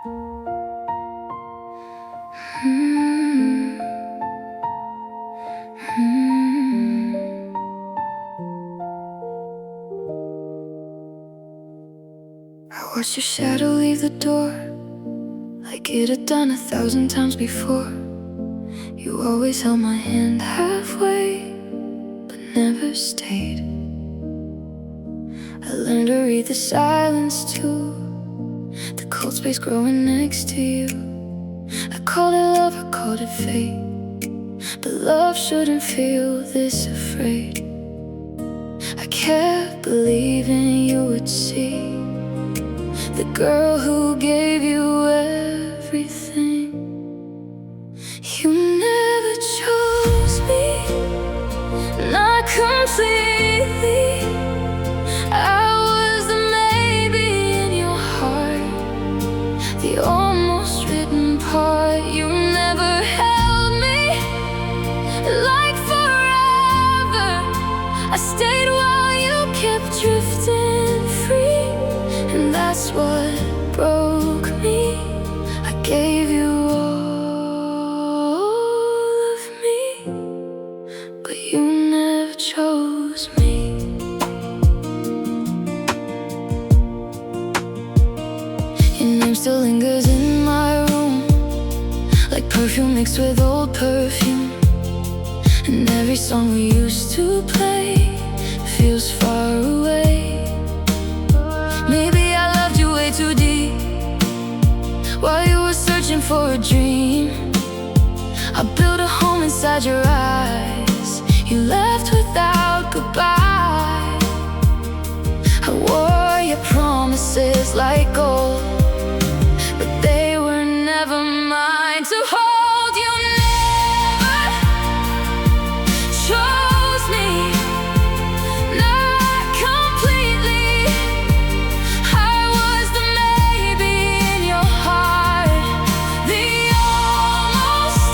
Mm. Mm. I watched your shadow leave the door, like it had done 1,000 times before. You always held my hand halfway, but never stayed. I learned to read the silence too, the cold space growing next to you. I called it love, I called it fate, but love shouldn't feel this afraid. I kept believing you would see the girl who gave you everything. You never chose me, not completely. I was the maybe in your heart, the almost written part. You never held me like forever. I stayed while you kept drifting free, and that's what broke me. I gave you all of me, but you never chose me. Your name still lingers in my room, like perfume mixed with old perfume. And every song we used to play feels far away. Maybe I loved you way too deep, while you were searching for a dream. I built a home inside your eyes, you left without goodbye. I wore your promises like gold, but they were never mine to hold. You never chose me, not completely. I was the maybe in your heart, the almost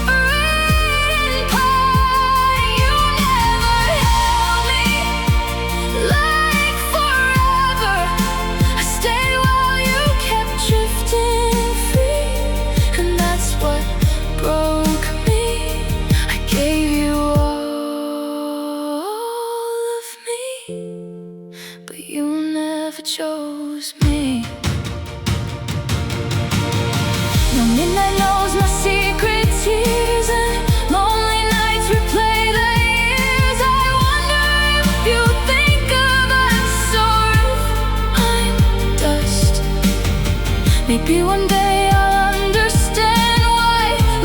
written part. You never held me like forever. I stayed while you kept drifting free, and that's what broke me. I gave you all of me, but you never chose me. No midnight knows, no secret tears, and lonely nights replay the years. I wonder if you think of us, or if I'm dust. Maybe one day I'll understand why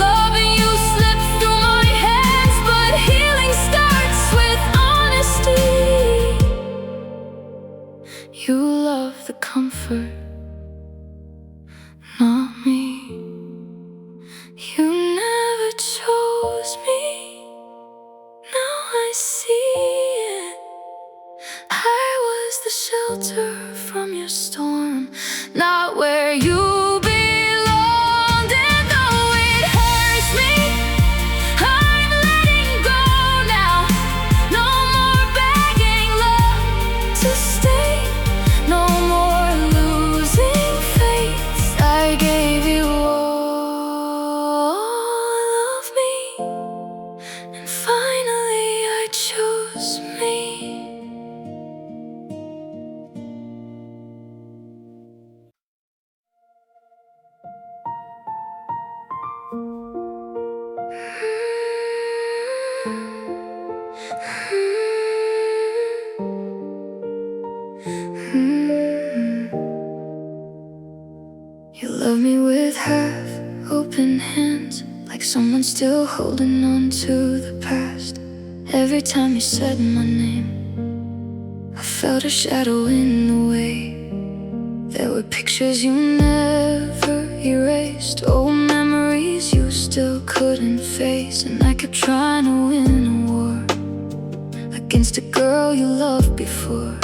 loving you slipped through my hands, but healing starts with honesty. You love the comfort, not me. You never chose me, now I see it. I was the shelter from your storm, not where you belonged. And though it hurts me, I'm letting go now. No more begging love to stay, no more losing faith. I gave you all of me, and finally I chose me. You love me with half open hands, like someone still holding on to the past. Every time you said my name, I felt a shadow in the way. There were pictures you never erased, old memories you still couldn't face. And I kept trying to win a war against a girl you loved before.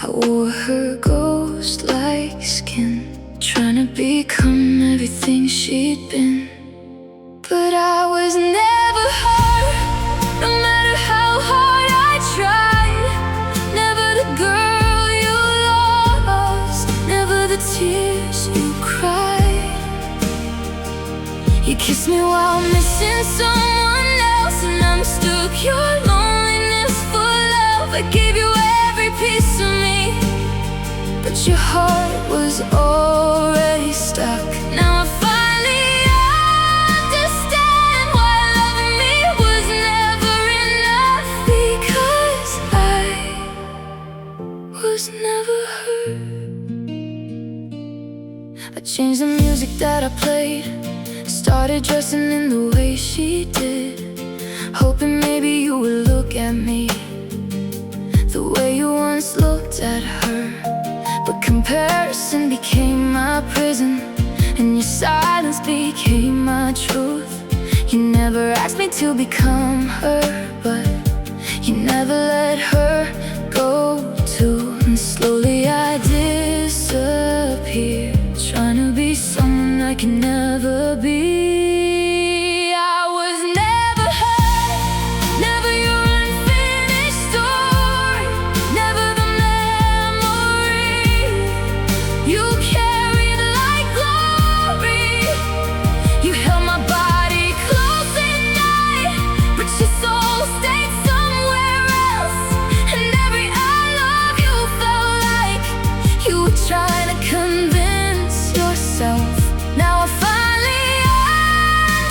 I wore her ghost-like skin, trying to become everything she'd been. But I was never hurt, no matter how hard I tried. Never the girl you lost, never the tears Kiss me while missing someone else, and I mistook your loneliness for love. I gave you every piece of me, but your heart was already stuck. Now I finally understand why loving me was never enough, because I was never heard. I changed the music that I played, started dressing in the way she did, hoping maybe you would look at me the way you once looked at her. But comparison became my prison, and your silence became my truth. You never asked me to become her, but you never let her go too. And slowly I disappeared, trying to be someone I can never be. I was never her, never your unfinished story, never the memory you carried like glory. You held my body close at night, but your soul stayed somewhere else. And every I love you felt like you were trying to convince yourself. Now I finally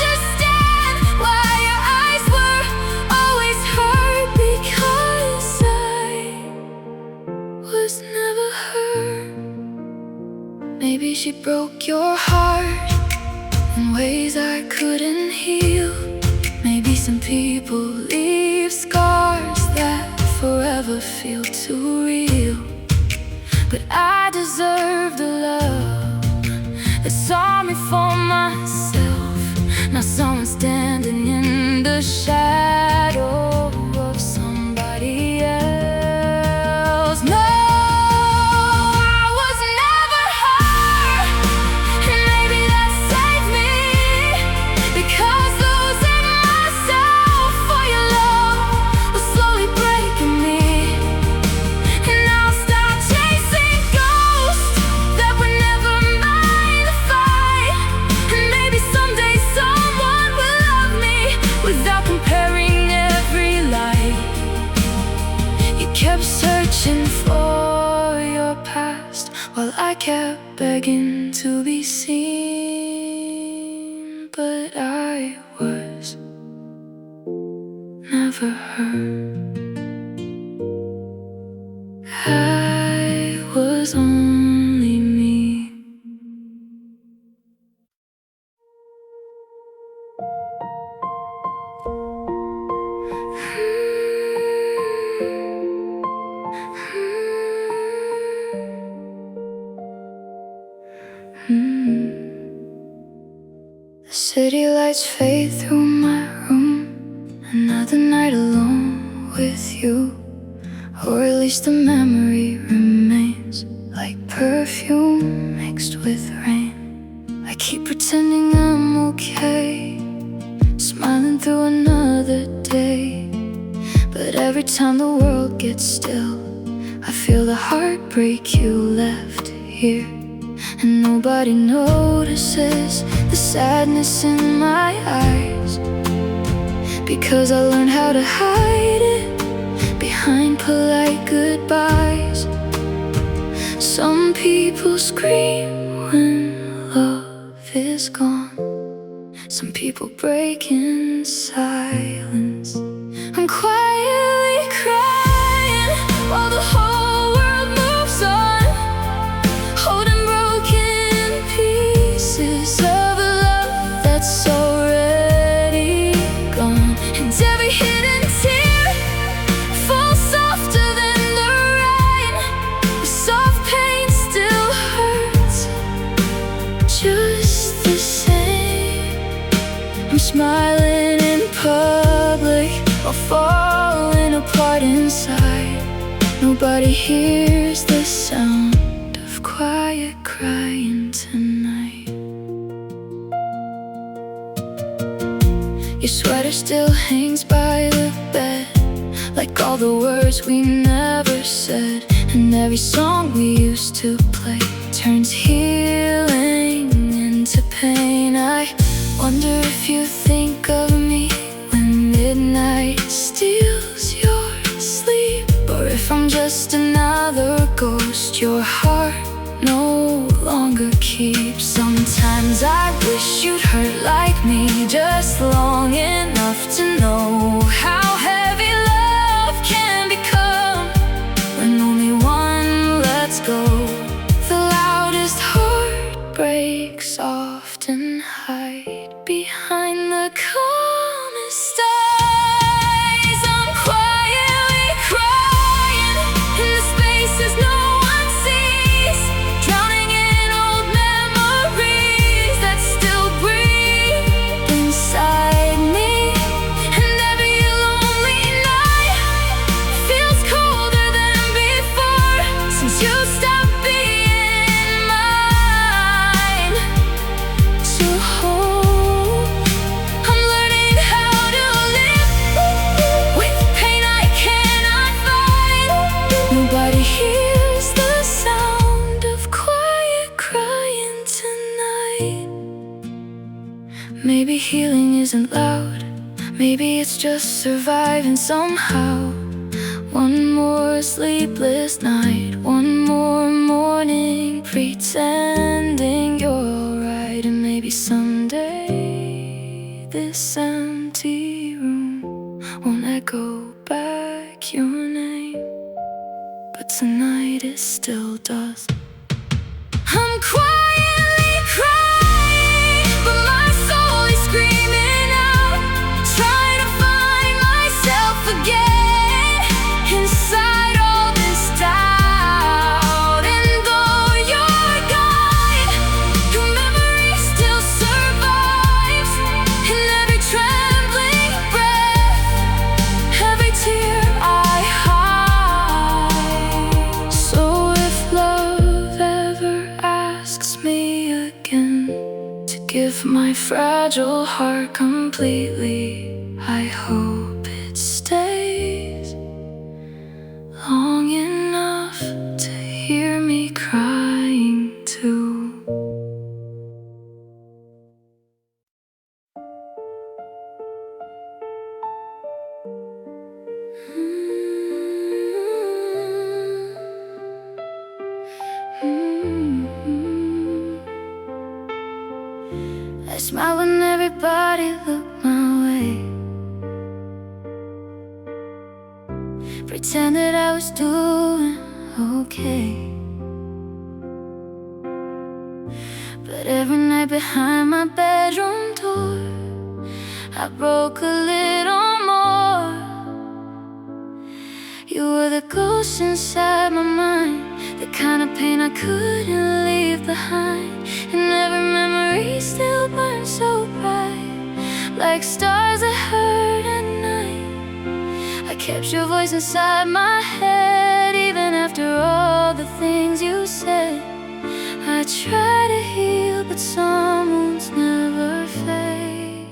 understand why your eyes were always hurt, because I was never her. Maybe she broke your heart in ways I couldn't heal. Maybe some people leave scars that forever feel too real. But I deserve the love that saw me for myself, not someone standing in the shadow of somebody else. No, I was never her, and maybe that saved me, because losing myself for your love was slowly breaking me. And now I'll stop chasing ghosts that were never mine to fight. And maybe someday someone will love me without comparing every light. You kept searching for your past, while I kept begging to be seen. But I was never her. I was only me. The city lights fade through my room, another night alone with you. Or at least the memory remains like perfume mixed with rain. I keep pretending I'm okay, smiling through another day. But every time the world gets still, I feel the heartbreak you left here. And nobody notices the sadness in my eyes, because I learned how to hide it behind polite goodbyes. Some people scream when love is gone, some people break in silence. I'm quietly crying while the whole world moves on, holding broken pieces of a love that's already gone. And every hidden tear falls softer than the rain. The soft pain still hurts just the same. I'm smiling in public while falling apart inside. Nobody hears the sound of quiet crying tonight. Your sweater still hangs by the bed, like all the words we never said. And every song we used to play turns healing into pain. I wonder if you think of me when midnight steals your sleep, or if I'm just another ghost your heart no longer keeps. Sometimes I wish you'd hurt like me, just long enough to know how heavy love can become when only one lets go. The loudest heartbreaks often hide behind the calmest eyes. I'm quietly crying in the spaces no one sees, drowning in old memories that still breathe inside me. And every lonely night feels colder than before, since you stopped being mine to hold. I'm learning how to live with pain I cannot fight. Nobody hears the sound of quiet crying tonight. Maybe healing isn't loud, maybe it's just surviving somehow. One more sleepless night, one more morning pretending you're alright. And maybe someday this empty room won't echo back your name, but tonight it still does. I'm quietly crying, but my soul is screaming out, trying to find myself again inside all this doubt. And though you're gone, your memory still survives in every trembling breath, every tear I hide. So if love ever asks me again to give my fragile heart completely, I hope it stays long enough to hear me crying too. I smile when everybody look my way, pretend that I was doing okay. But every night behind my bedroom door, I broke a little more. You were the ghost inside my mind, the kind of pain I couldn't leave behind. And every memory still burns so bright, like stars that hurt at night. I kept your voice inside my head, even after all the things you said. I try to heal, but some wounds never fade.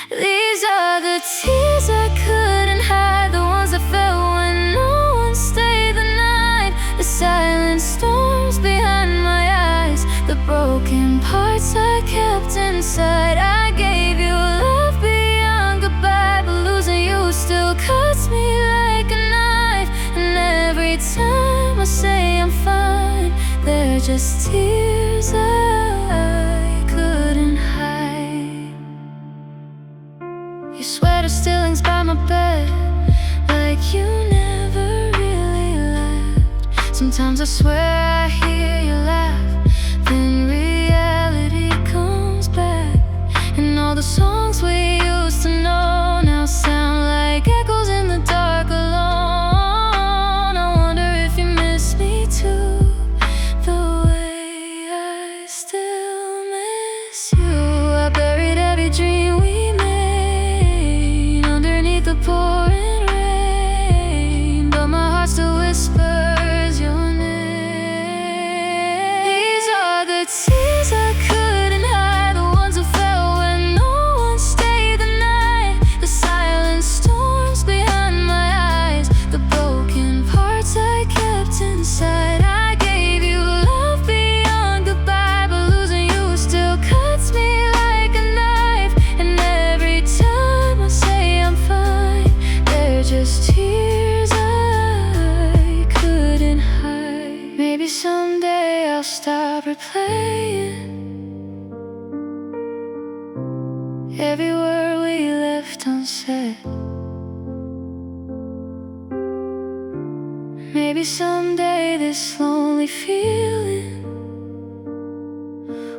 These are the tears I couldn't hide, the ones that fell when no one stayed the night. The silent storms behind my eyes, the broken parts I kept inside. I gave you love beyond goodbye, but losing you still cuts me like a knife. And every time I say I'm fine, they're just tears I couldn't hide. Your sweater still hangs by my bed, like you never really left. Sometimes I swear I hear you laugh, then reality comes back. And all the songs we used to know now sound like echoes in the dark alone. I wonder if you miss me too, the way I still miss you. I buried every dream we made underneath the pouring rain, but my heart still whispers your name. were playing. Every word we left unsaid. Maybe someday this lonely feeling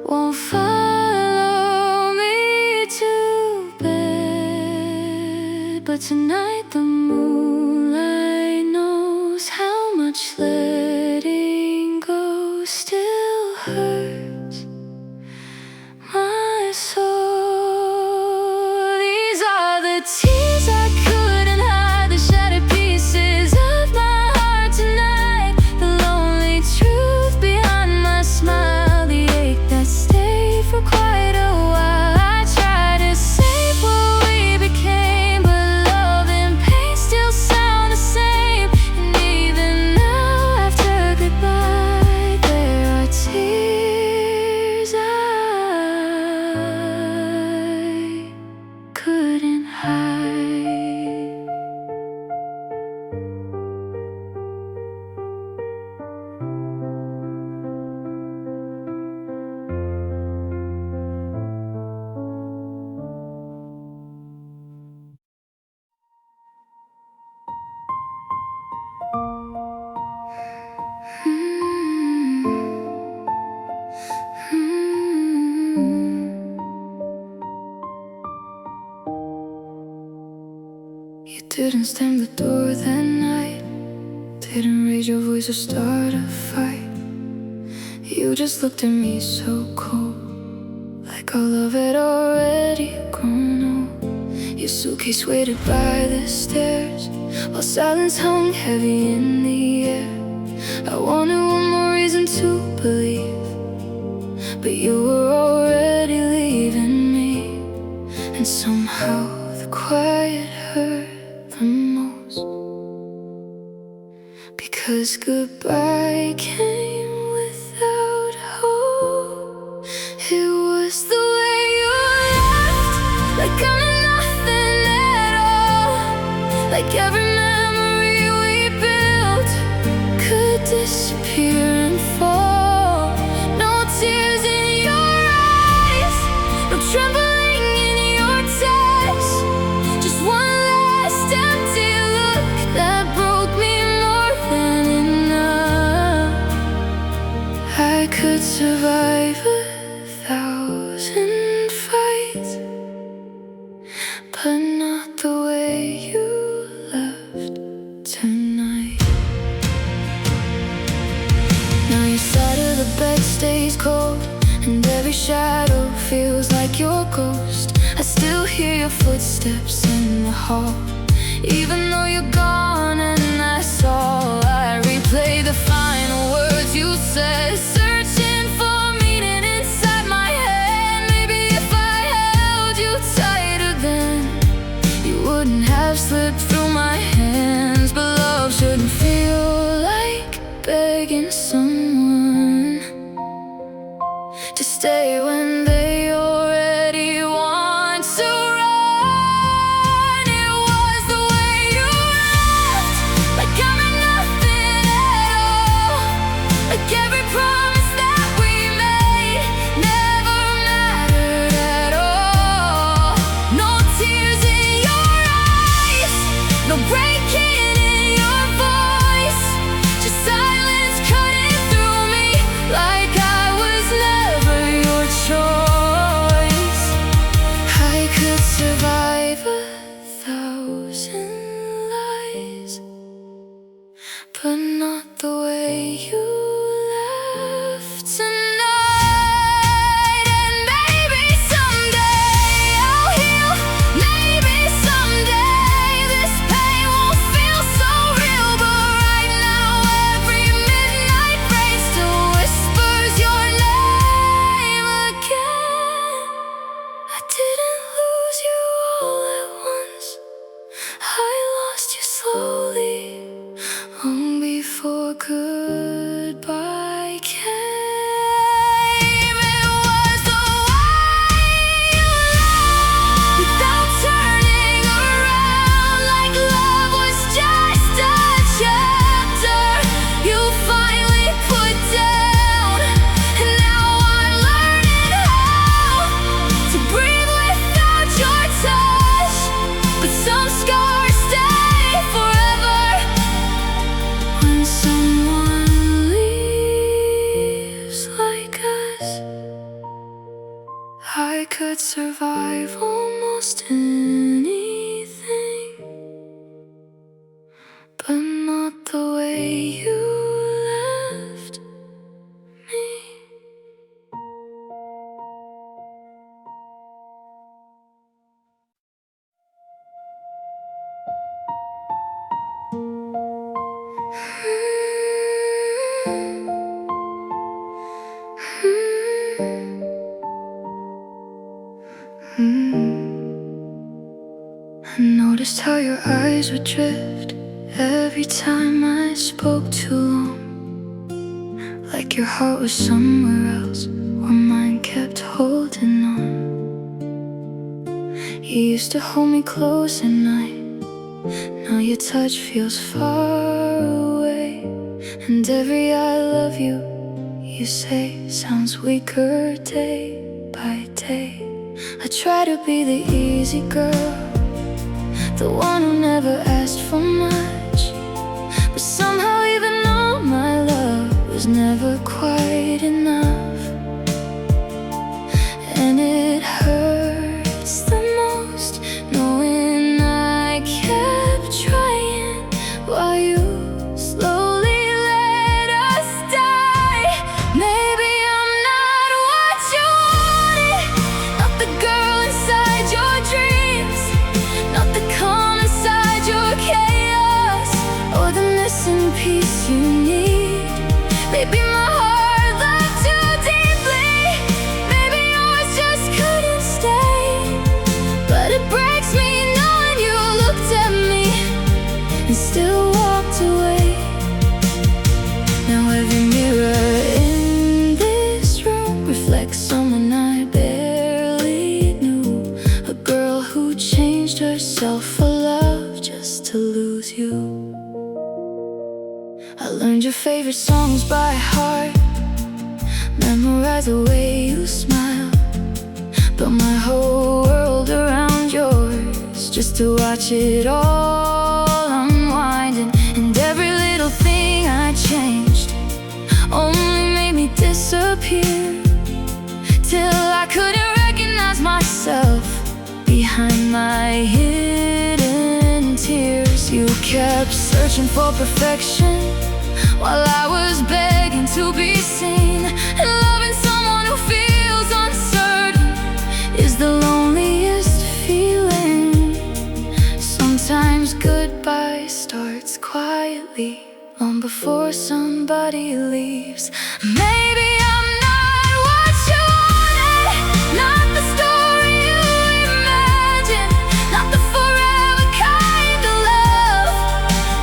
won't follow me to bed. But tonight the moonlight knows how much letting go still hurts my soul. These are the tears I couldn't hide, the shattered pieces of my heart tonight. The lonely truth behind my smile, the ache that stayed for quite a while. I tried to save what we became, but love and pain still sound the same. And even now after goodbye, there are tears I couldn't hide. You didn't slam the door that night, didn't raise your voice or start a fight. You just looked at me so cold, like our love had already grown old. Your suitcase waited by the stairs, while silence hung heavy in the air. I wanted one more reason to believe, but you were already leaving me. And somehow the quiet hurt the most, because goodbye came without hope. It was the way you left, like I'm nothing at all, like every memory we built could disappear and fall. No tears in your eyes, no trembling in your text, just one last empty look that broke me more than enough. I could survive 1,000 fights, but not the way you left tonight. Now your side of the bed stays cold, and every shadow feels like your ghost. I still hear your footsteps in the hall, even though you're gone, and that's all. I replay the final words you said, searching for meaning inside my head. Maybe if I held you tighter then, you wouldn't have slipped through my hands. But love shouldn't feel like begging someone to stay when they already want to run. It was the way you left, like I'm nothing at all, like every promise that we made never mattered at all. No tears in your eyes, no breaking in your voice, just silence cutting through me like I was never your choice. I could survive 1,000 lies, but not the way you left tonight. And maybe someday I'll heal, maybe someday this pain won't feel so real. But right now every midnight rain still whispers your name again. I didn't lose you all at once, I lost you slowly, long before goodbye came. It was the way you left, without turning around, like love was just a chapter you finally put down. And now survive almost anything, but not the way you left me. I noticed how your eyes would drift every time I spoke too long, like your heart was somewhere else while mine kept holding on. You used to hold me close at night, now your touch feels far away, and every I love you you say sounds weaker day by day. I try to be the easy girl, the one who never asked for much, but somehow even though my love was never quite enough, and it hurts the most knowing I kept trying while you slowly let us die. Maybe I'm not what you wanted, not the girl inside your dreams, not the calm inside your chaos, or the missing piece you need. Maybe my heart loved too deeply, maybe yours just couldn't stay, but it breaks me knowing you looked at me and still walked away. Now every mirror in this room reflects someone I barely knew, a girl who changed herself for love just to lose you. I learned your favorite songs by heart, memorized the way you smile, built my whole world around yours just to watch it all unwinding. And every little thing I changed only made me disappear, till I couldn't recognize myself behind my hidden tears. You kept searching for perfection while I was begging to be seen, and loving someone who feels uncertain is the loneliest feeling. Sometimes goodbye starts quietly, long before somebody leaves. Maybe I'm not what you wanted, not the story you imagined, not the forever kind of love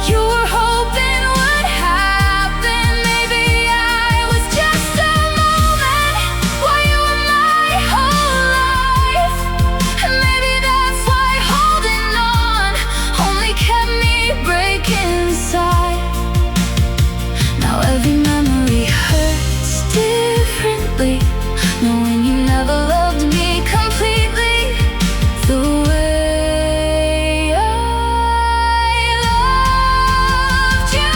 you were hoping would happen. Maybe I was just a moment while you were my whole life, and maybe that's why holding on only kept me breaking inside. Now every memory hurts differently, knowing you never loved me completely the way I loved you.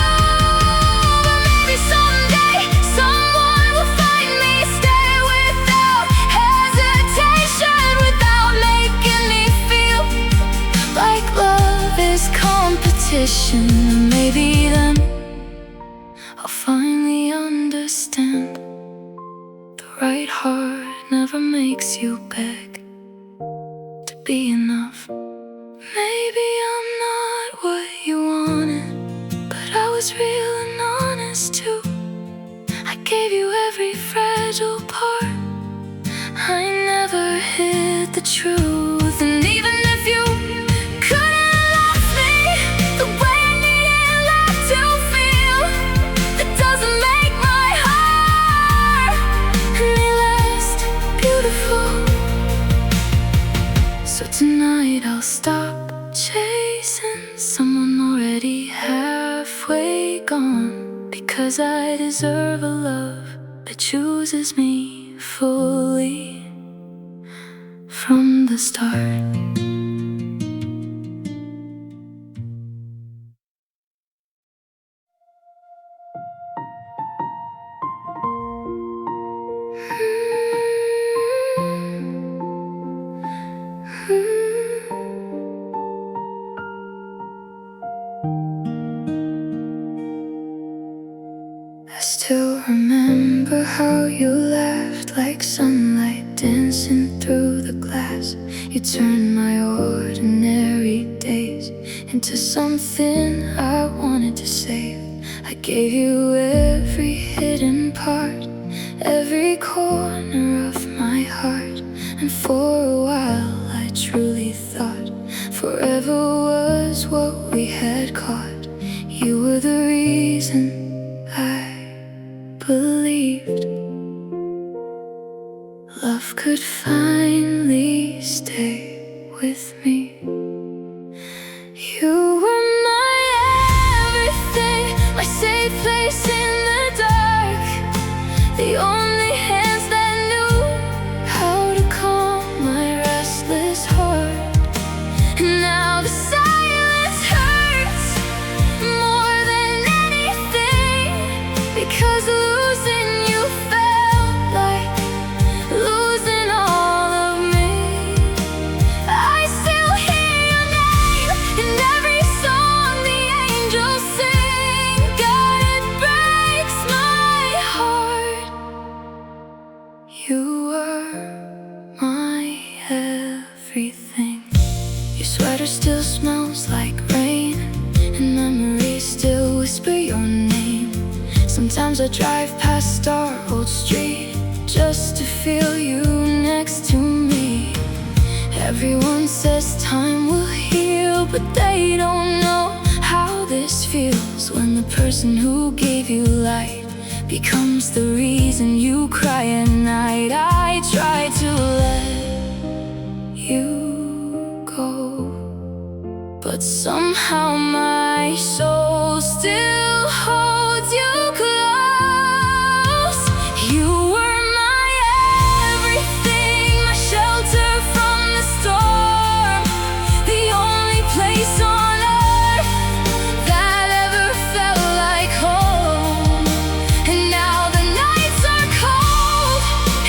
But maybe someday someone will find me, stay without hesitation, without making me feel like love is competition. And maybe then I'll finally understand the right heart never makes you beg to be enough. Maybe I'm not what you wanted, but I was real and honest too. I gave you every fragile part, I never hid the truth. And even if you couldn't love me the way I needed love to feel, that doesn't make my heart any less beautiful. So tonight I'll stop chasing someone already halfway gone, because I deserve a love that chooses me fully from the start. I still remember how you laughed like sunlight dancing through the glass. You turned my ordinary days into something I wanted to save. I gave you every hidden part, every corner of my heart. And for a while I truly thought forever was what we had caught. You were the reason I believed love could finally stay with me. You were my everything, my safe place in the dark, the only hands that knew how to calm my restless heart. And now the silence hurts more than anything, because losing you felt like losing all of me. I still hear your name in every song the angels sing. God, it breaks my heart. You were my everything. Your sweater still smells like rain, and memories still whisper your name. Sometimes I drive past our old street just to feel you next to me. Everyone says time will heal, but they don't know how this feels when the person who gave you light becomes the reason you cry at night. I try to let you go, but somehow my soul still holds you close. You were my everything, my shelter from the storm, the only place on earth that ever felt like home. And now the nights are cold,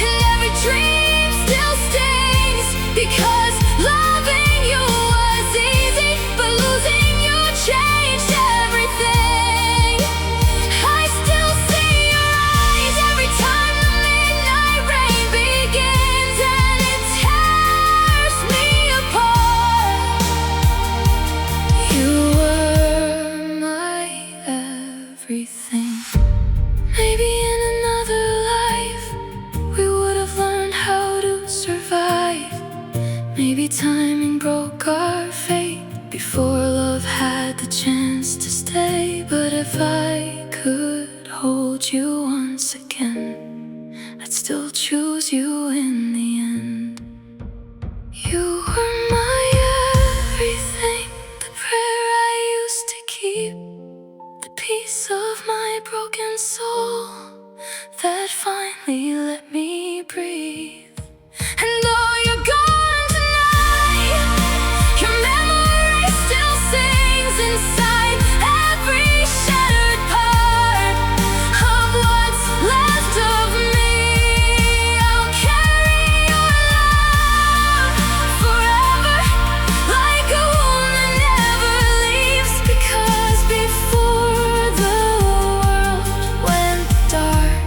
and every dream still stings, because loving you was easy, but losing you changed everything. I still see your eyes every time the midnight rain begins, and it tears me apart. You were my everything. Maybe in another life we would have learned how to survive. Maybe timing broke our fate before love had the chance to stay. But if I could hold you once again, I'd still choose you in the end. You were my everything, the prayer I used to keep, the piece of my broken soul that finally let me breathe. And though you're gone tonight, your memory still sings inside every shattered part of what's left of me. I'll carry your love forever, like a wound that never leaves, because before the world went dark,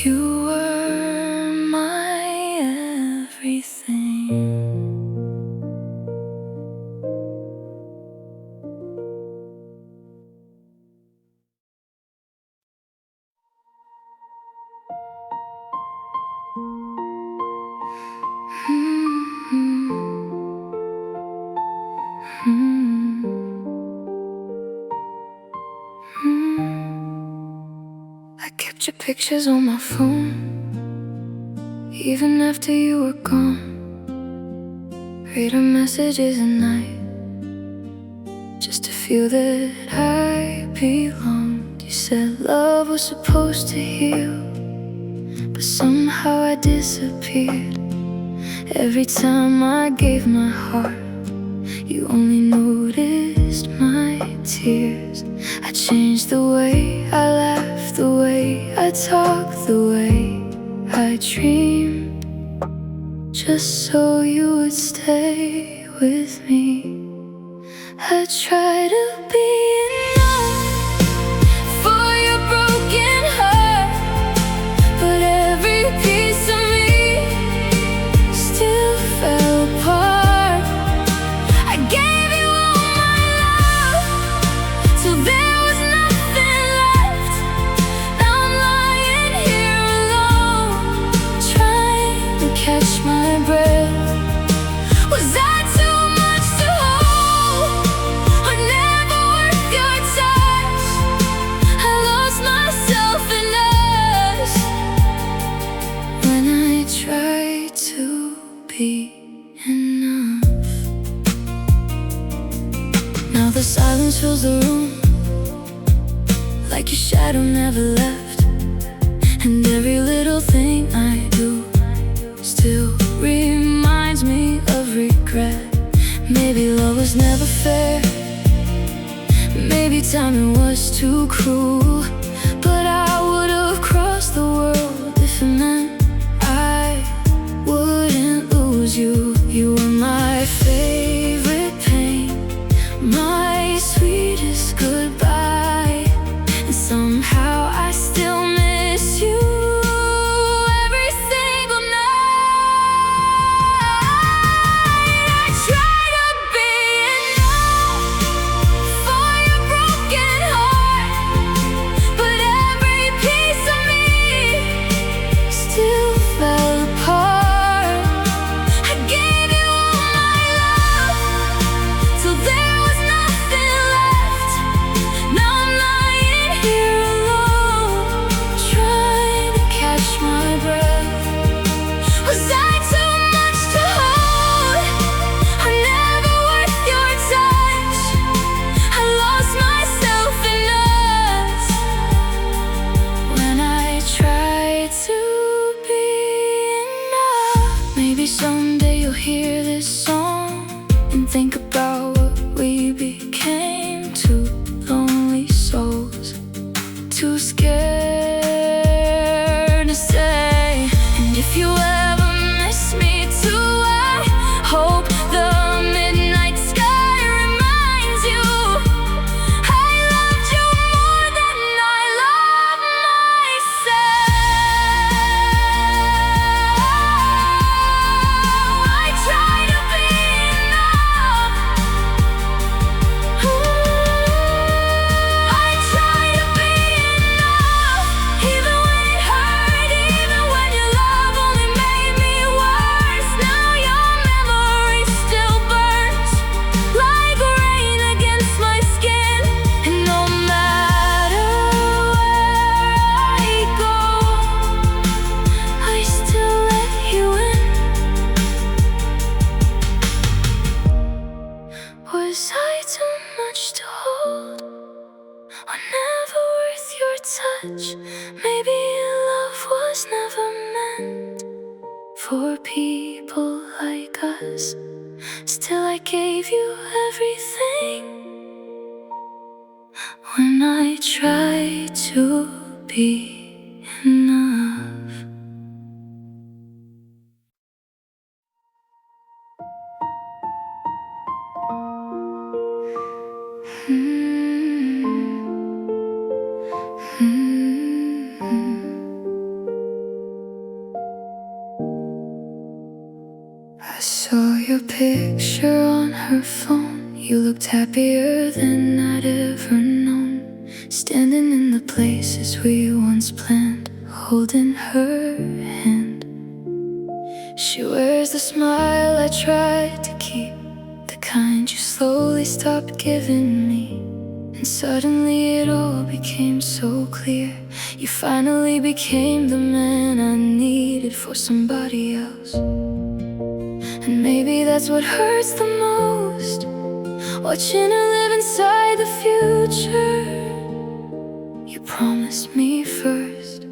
you were my everything. I kept your pictures on my phone, even after you were gone. Read our messages at night, just to feel that I belonged. You said love was supposed to heal, but somehow I disappeared. Every time I gave my heart, you only noticed my tears. I changed the way I laughed, the way I talked, the way I dreamed, just so you would stay with me. I try to be enough your shadow never left, and every little thing I do still reminds me of regret. Maybe love was never fair, maybe timing was too cruel, but I would have crossed the world if it meant I wouldn't lose you. You were my favorite pain, my sweetest goodbye, and somehow I still miss you every single night. I try to be enough for your broken heart, but every piece of me still fell apart. I gave you all my love till there was nothing left. Now I'm lying here alone, trying to catch my breath. Was I too much to hold? I'm never worth your touch. I lost myself in us when I tried to be enough. Maybe someday you'll hear this song and think about what we became. Two lonely souls, too scared to say. And if you ever miss me too, I hope the midnight sky reminds you I loved you more than I love myself. I try to be enough. I try to be enough, even when it hurt, even when your love only made me worse. Now your memory still burns like rain against my skin, and no matter where I go, I still let you in. Was I too much to hold, or never worth your touch? Maybe love was never meant for people like us. Still I gave you everything when I tried to be enough. I saw your picture on her phone. You looked happier than I'd ever known, standing in the places we once planned, holding her hand. She wears the smile I tried to keep, the kind you slowly stopped giving me. And suddenly it all became so clear. You finally became the man I needed for somebody else. And maybe that's what hurts the most, watching her live inside the future. You promised me first.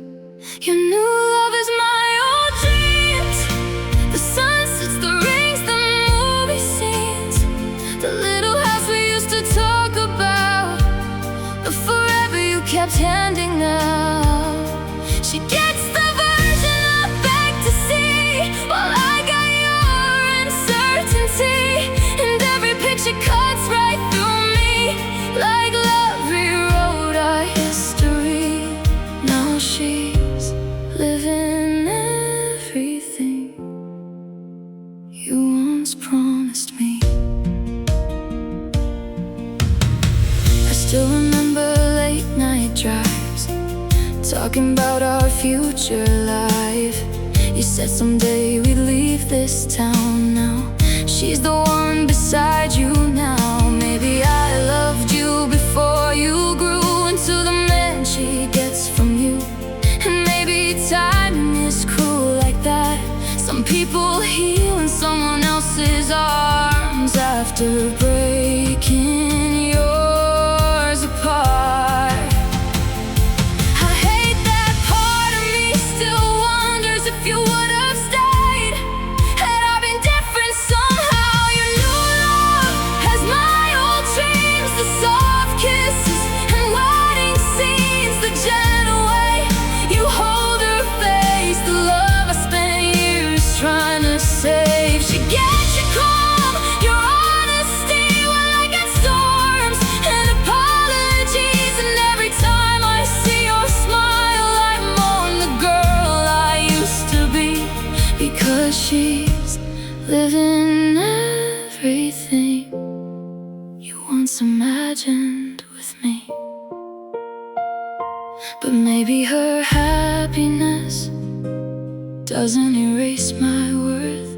You knew love is my old dreams, the sunsets, the rings, the movie scenes, the little house we used to talk about, the forever you kept handing out. She gets the version I beg to see, while I got your uncertainty. And every picture cuts right through me, like love rewrote our history. Now she's living everything you once promised me. I still remember late night drives, talking about our future life. You said someday we'd leave this town. Now she's the one beside you now. Maybe I loved you before you grew into the man she gets from you. And maybe timing is cruel like that. Some people heal in someone else's arms after breaking yours apart. But maybe her happiness doesn't erase my worth.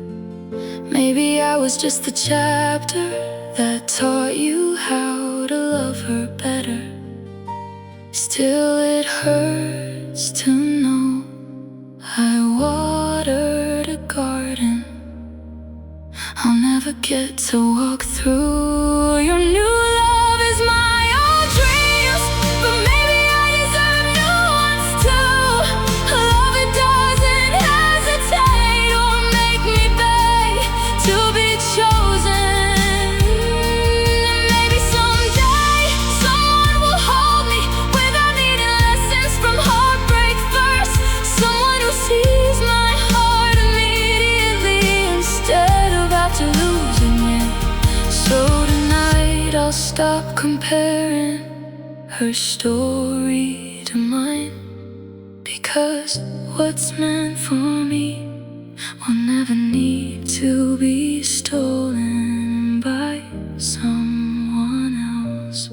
Maybe I was just the chapter that taught you how to love her better. Still it hurts to know I watered a garden I'll never get to walk through. Your new love is my old dreams, but maybe I deserve new ones too. A love that doesn't hesitate or make me beg to be chosen. And maybe someday someone will hold me without needing lessons from heartbreak first. Someone who sees my heart immediately instead of after losing it. So tonight I'll stop comparing her story to mine, because what's meant for me will never need to be stolen by someone else.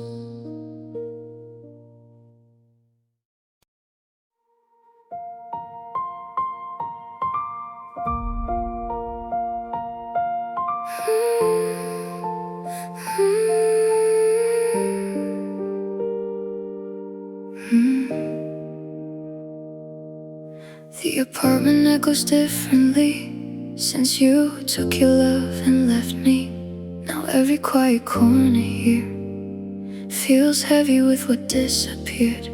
The apartment echoes differently since you took your love and left me. Now every quiet corner here feels heavy with what disappeared.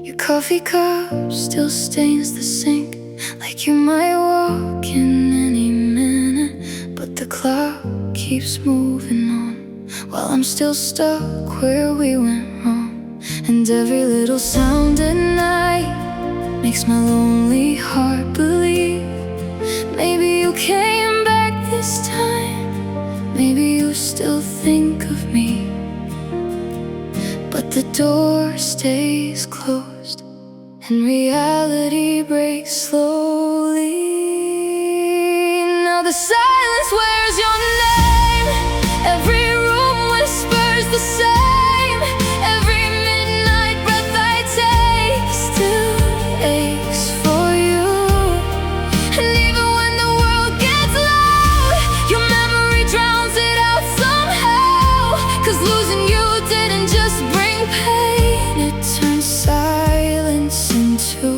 Your coffee cup still stains the sink, like you might walk in any minute. But the clock keeps moving on, while I'm still stuck where we went wrong. And every little sound at night makes my lonely heart believe maybe you came back this time. Maybe you still think of me, but the door stays closed and reality breaks slowly. Now the silence wears your name. Every room whispers the same. Every midnight breath I take still aches for you. And even when the world gets loud, your memory drowns it out somehow. 'Cause losing you didn't just bring pain, it turned silence into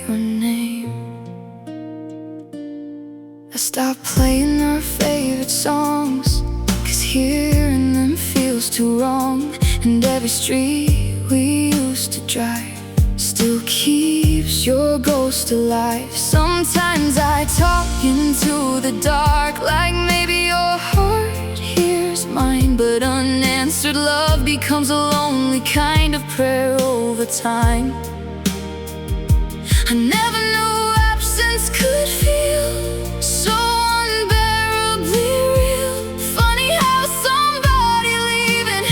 your name. I stopped playing our favorite songs, 'cause hearing them feels too wrong. And every street we used to drive still keeps your ghost alive. Sometimes I talk into the dark, like maybe your heart hears mine. But unanswered love becomes a lonely kind of prayer over time. I never knew absence could feel so unbearably real. Funny how somebody leaving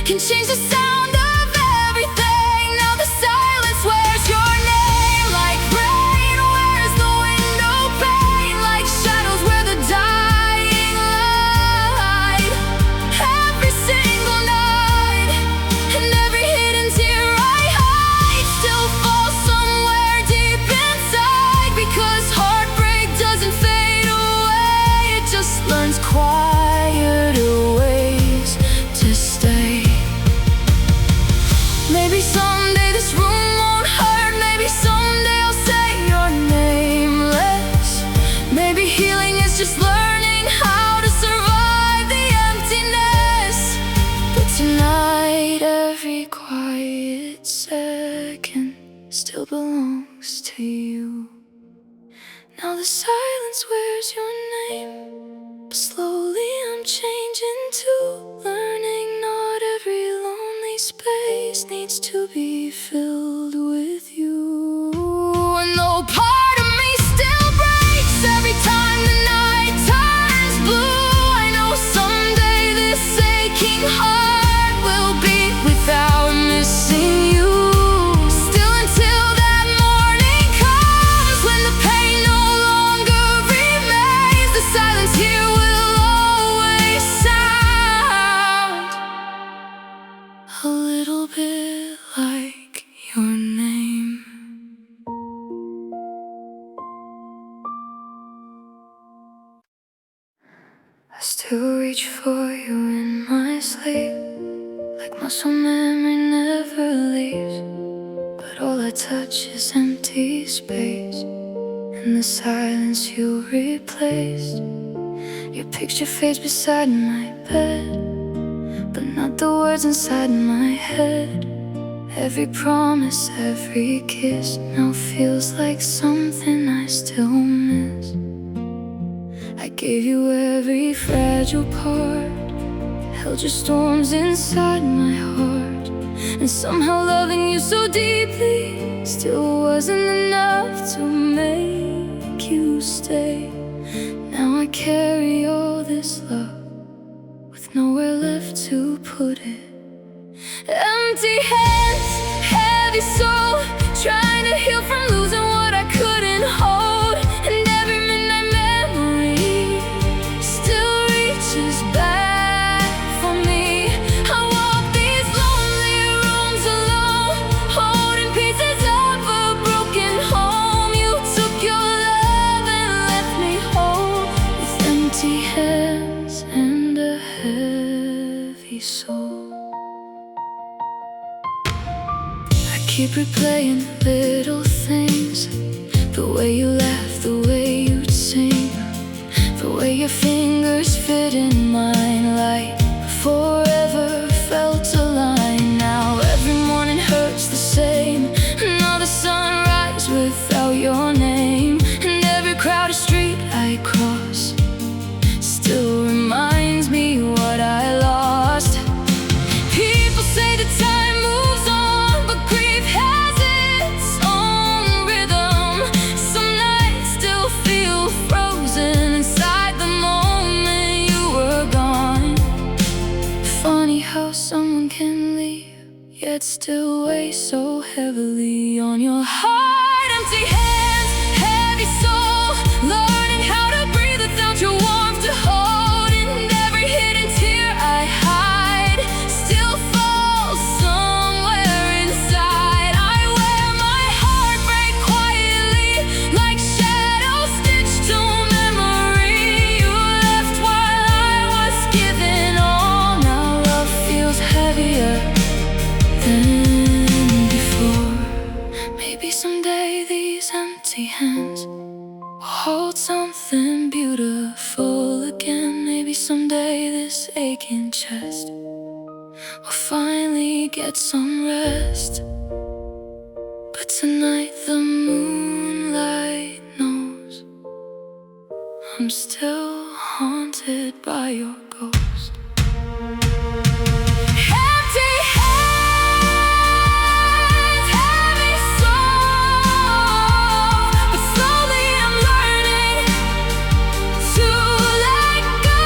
can change the sound of everything. Now the silence wears your name, like rain wears the window pane, like shadows wear the dying light. Every single night and every hidden tear I hide still falls somewhere deep inside. Because heartbreak doesn't fade away, it just learns quieter ways to stay. Maybe someday this room won't hurt. Maybe someday I'll say your name less. Maybe healing is just learning how to survive the emptiness. But tonight every quiet second still belongs to you. Now the silence wears your name, but slowly I'm changing too. Learning not every lonely space needs to be filled with you. And though part of me still breaks every time the night turns blue, I know someday this aching heart will beat without missing you. Still until that morning comes, when the pain no longer remains, the silence here will always sound a little bit like some memory never leaves, but all I touch is empty space. In the silence you replaced, your picture fades beside my bed, but not the words inside my head. Every promise, every kiss now feels like something I still miss. I gave you every fragile part, held your storms inside my heart, and somehow loving you so deeply still wasn't enough to make you stay. Now I carry all this love with nowhere left to put it. Empty hands, heavy soul, trying to heal from losing what I couldn't hold. And every midnight memory still reaches back for me. I walk these lonely rooms alone, holding pieces of a broken home. You took your love and left me whole, with empty hands and a heavy soul. Keep replaying little things, the way you laugh, the way you'd sing, the way your fingers fit in mine like forever felt aligned. Now every morning hurts the same, another sunrise without your name. And every crowded street I cross still reminds me what I lost. People say the time moves on, but grief has its own rhythm. Some nights still feel frozen inside the moment you were gone. Funny how someone can leave, yet still weigh so heavily on your heart. Empty hands, heavy soul, learning how to breathe without your warmth to hold. And every hidden tear I hide still falls somewhere inside. I wear my heartbreak quietly, like shadows stitched to memory. You left while I was giving all. Now love feels heavier than before. Maybe someday these empty hands will hold something beautiful again. Maybe someday this aching chest will finally get some rest. But tonight the moonlight knows I'm still haunted by your ghost. Empty hands, heavy soul, but slowly I'm learning to let go.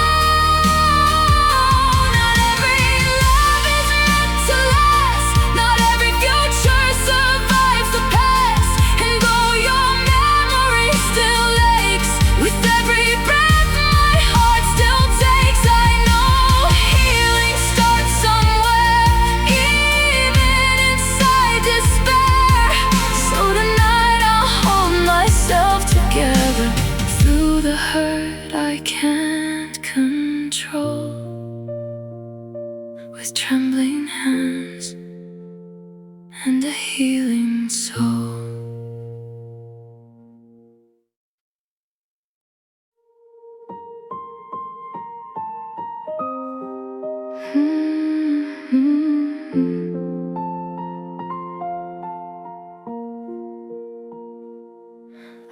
Not every love is meant to last, not every future survives the past. And though your memory still aches, with every breath my heart still takes, I know healing starts somewhere, even inside despair. So tonight I'll hold myself together through the hurt I can't control, with trembling hands and a healing soul.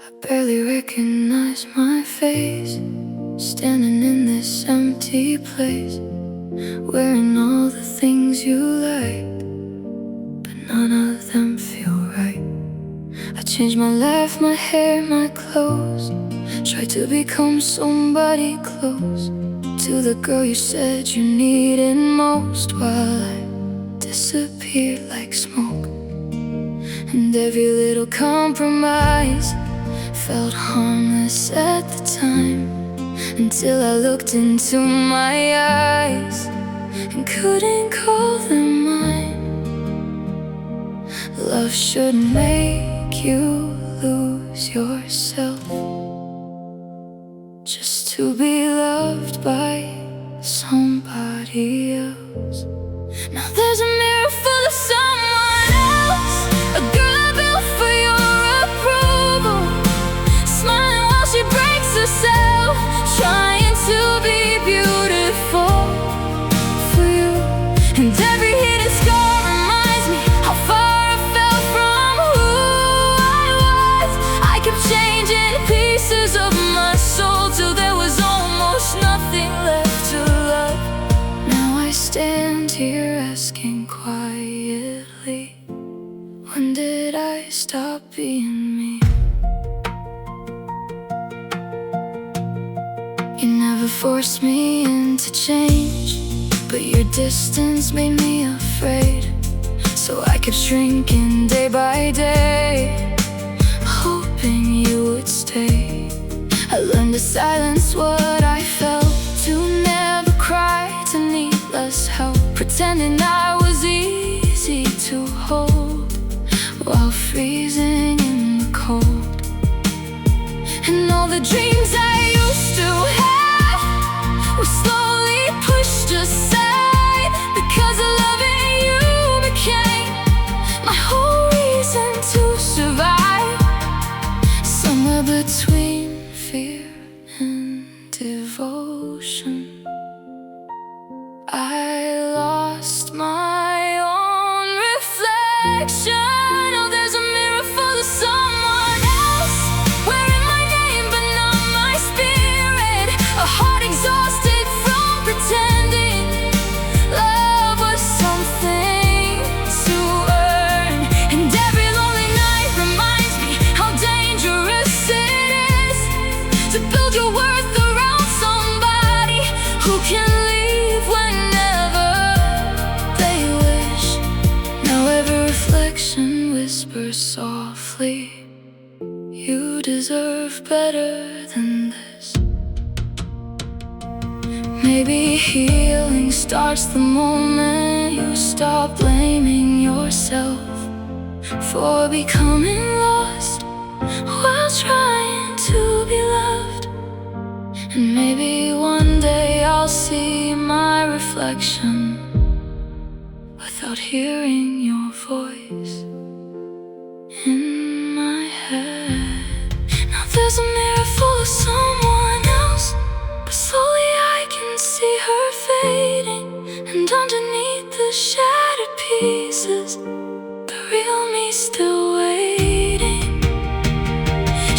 I barely recognize my face, standing in this empty place, wearing all the things you like, but none of them feel right. I changed my life, my hair, my clothes, tried to become somebody close to the girl you said you needed most, while I disappeared like smoke. And every little compromise felt harmless at the time, until I looked into my eyes and couldn't call them mine. Love should make you lose yourself, just to be loved by somebody else. Now there's a mirror full of someone else, a girl I built for your approval, smiling while she breaks herself, trying to be beautiful for you. And every hidden scar reminds me how far I fell from who I was. I kept changing pieces of my soul till there was almost nothing left to love. Now I stand here asking quietly, when did I stop being me? You never forced me into change, but your distance made me afraid. So I kept shrinking day by day, hoping you would stay. I learned to silence what I felt, to never cry, to need less help, pretending I was easy to hold while freezing in the cold. And all the dreams I used to have were slowly pushed aside, because of loving you became my whole reason to survive. Somewhere between fear and devotion, I lost my own reflection. Oh, there's a mirror full of someone else, wearing my name but not my spirit, a heart exhausted from pretending love was something to earn. And every lonely night reminds me how dangerous it is to build your worth around somebody who can leave whenever they wish. Now every reflection whispers softly, you deserve better than this. Maybe healing starts the moment you stop blaming yourself for becoming lost while trying to be loved. And maybe one day I'll see my reflection without hearing your voice in my head. Now there's a mirror full of someone else, but slowly I can see her fading, and underneath the shattered pieces, the real me still waiting.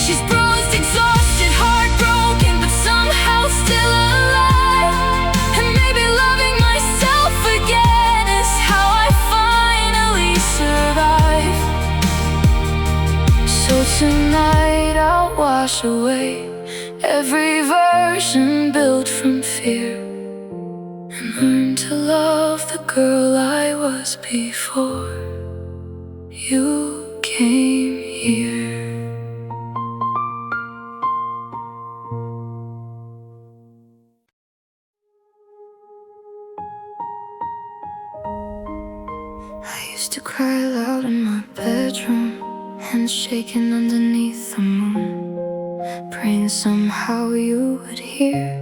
She's bruised, exhausted, heartbroken, but somehow still alive. And maybe loving myself again is how I finally survive. So tonight I'll wash away every version built from fear, and learn to love the girl I was before you came here. I used to cry loud in my bedroom, hands shaking underneath the moon, praying somehow you would hear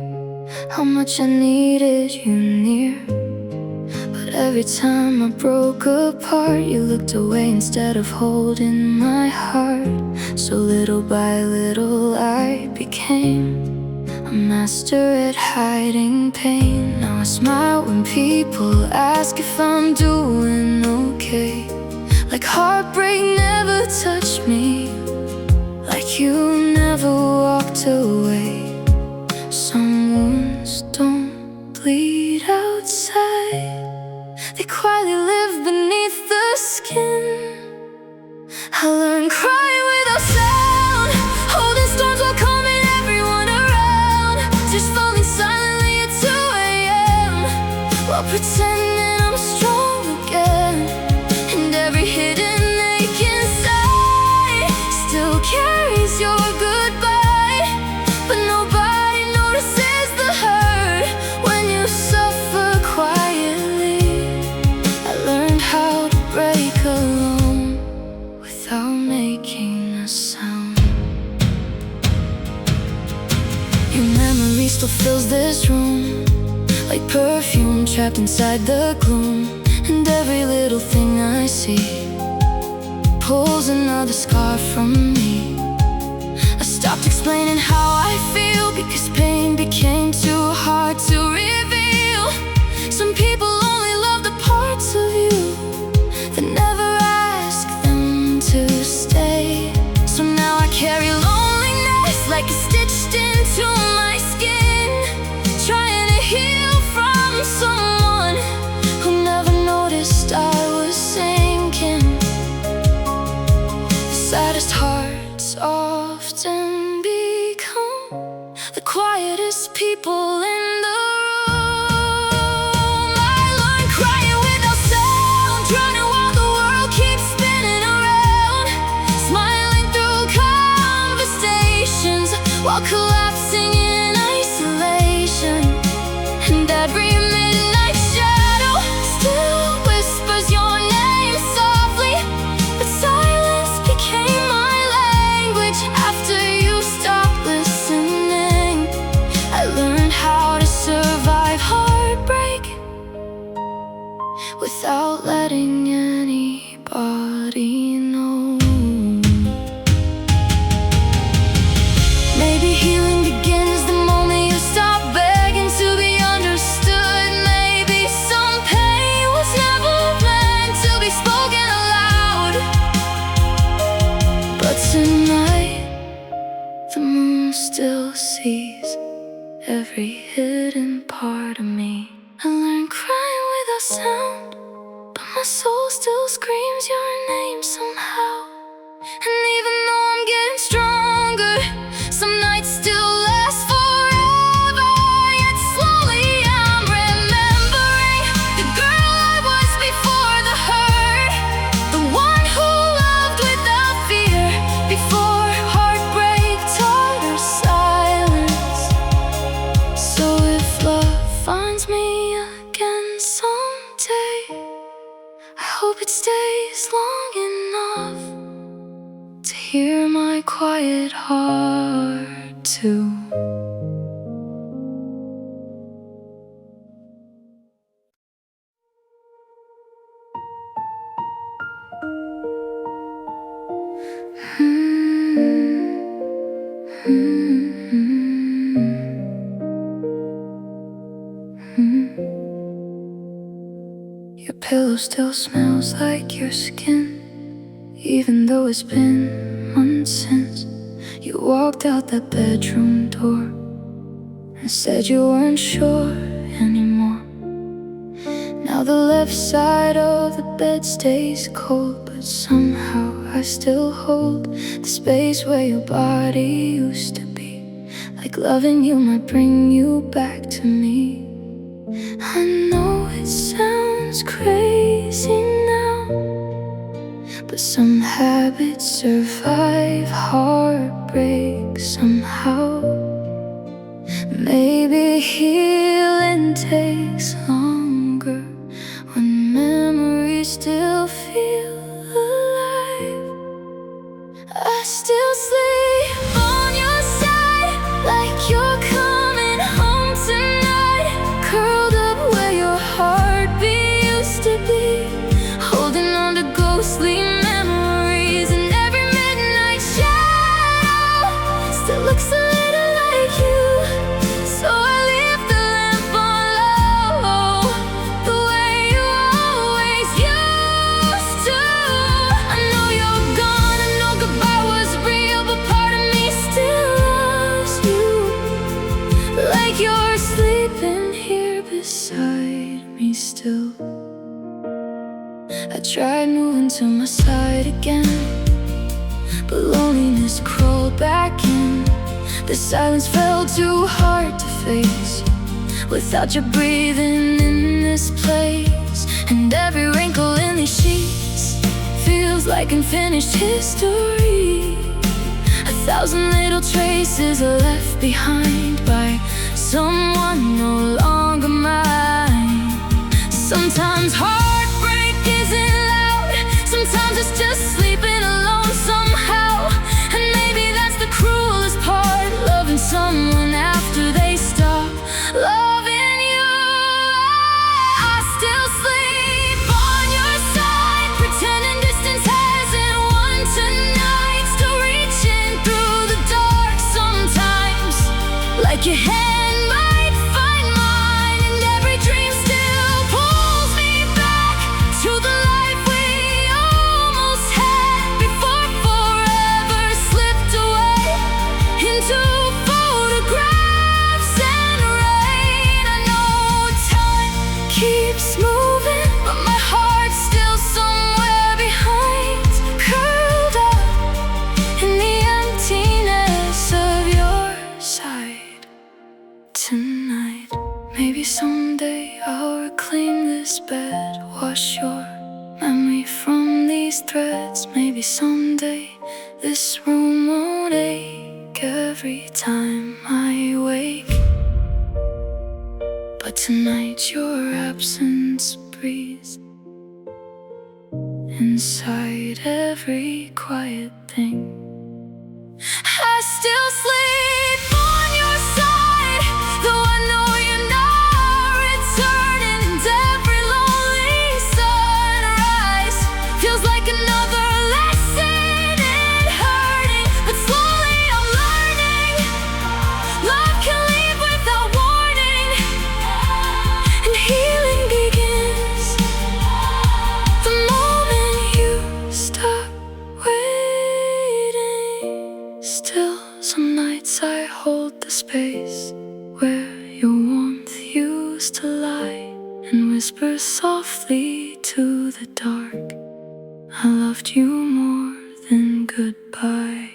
how much I needed you near. But every time I broke apart, you looked away instead of holding my heart. So little by little I became a master at hiding pain. Now I smile when people ask if I'm doing okay, like heartbreak never touched me, like you never walked away. Some wounds don't bleed outside, they quietly live beneath the skin. I learned crying without sound, holding storms while calming everyone around, just falling silently at 2 a.m. while pretending I'm strong again. And every hidden ache inside still carries your goodbye, but nobody notices the hurt when you suffer quietly. I learned how to break alone without making a sound. Your memory still fills this room, like perfume trapped inside the gloom. And every little thing I see pulls another scar from me. I stopped explaining how I feel because pain became too hard to reveal. Some people only love the parts of you that never ask them to stay. So now I carry loneliness like it's stitched into my skin, trying to heal from someone who never noticed I was sinking. The saddest hearts often become the quietest people in the room. I learned crying without sound, drowning while the world keeps spinning around, smiling through conversations while collapsing in isolation. And every midnight shadow still whispers your name softly, but silence became my language after you stopped listening. I learned how to survive heartbreak without letting anybody know. Maybe healing begins the moment you stop begging to be understood. Maybe some pain was never meant to be spoken aloud. But tonight, the moon still sees every hidden part of me. I learned crying without sound, but my soul still screams your name somehow. And even though I'm getting stronger, some nights still last forever. Yet slowly I'm remembering the girl I was before the hurt, the one who loved without fear before heartbreak taught her silence. So if love finds me again someday, I hope it stays long enough to hear my quiet heart too. Your pillow still smells like your skin, even though it's been months since you walked out that bedroom door and said you weren't sure anymore. Now the left side of the bed stays cold, but somehow I still hold the space where your body used to be. Like loving you might bring you back to me. I know it sounds crazy now, but some habits survive heartbreak somehow. Maybe healing takes longer when memories still feel alive. I still sleep on your side like you're coming home tonight, curled up where your heartbeat used to be, holding on to ghostly memories. And every midnight shadow still looks a little like you, so I leave the lamp on low, the way you always used to. I know you're gone, I know goodbye was real, but part of me still loves you, like you're sleeping here beside me still. I tried moving to my side again, but loneliness crawled back in. The silence felt too hard to face without you breathing in this place. And every wrinkle in these sheets feels like unfinished history. 1,000 little traces are left behind by someone no longer mine. Sometimes heartbreak isn't loud, sometimes it's just sleeping alone somehow. And maybe that's the cruelest part, loving someone after they stop loving you. I still sleep on like your hand might find mine, and every dream still pulls me back to the life we almost had before forever slipped away into photographs and rain. I know time keeps moving, but my heart's still somewhere behind, curled up in the emptiness of your side tonight. Maybe someday I'll reclaim this bed, wash your memory from these threads. Maybe someday this room won't ache every time I wake. But tonight your absence breathes inside every quiet thing. I still sleep on your side, though I know you're not returning. And every lonely sunrise feels like another lesson in hurting. But slowly I'm learning, love can leave without warning, and healing begins the moment you stop waiting. Still, some nights I hold the space where your warmth used to lie, and whisper softly to the dark, I loved you more than goodbye.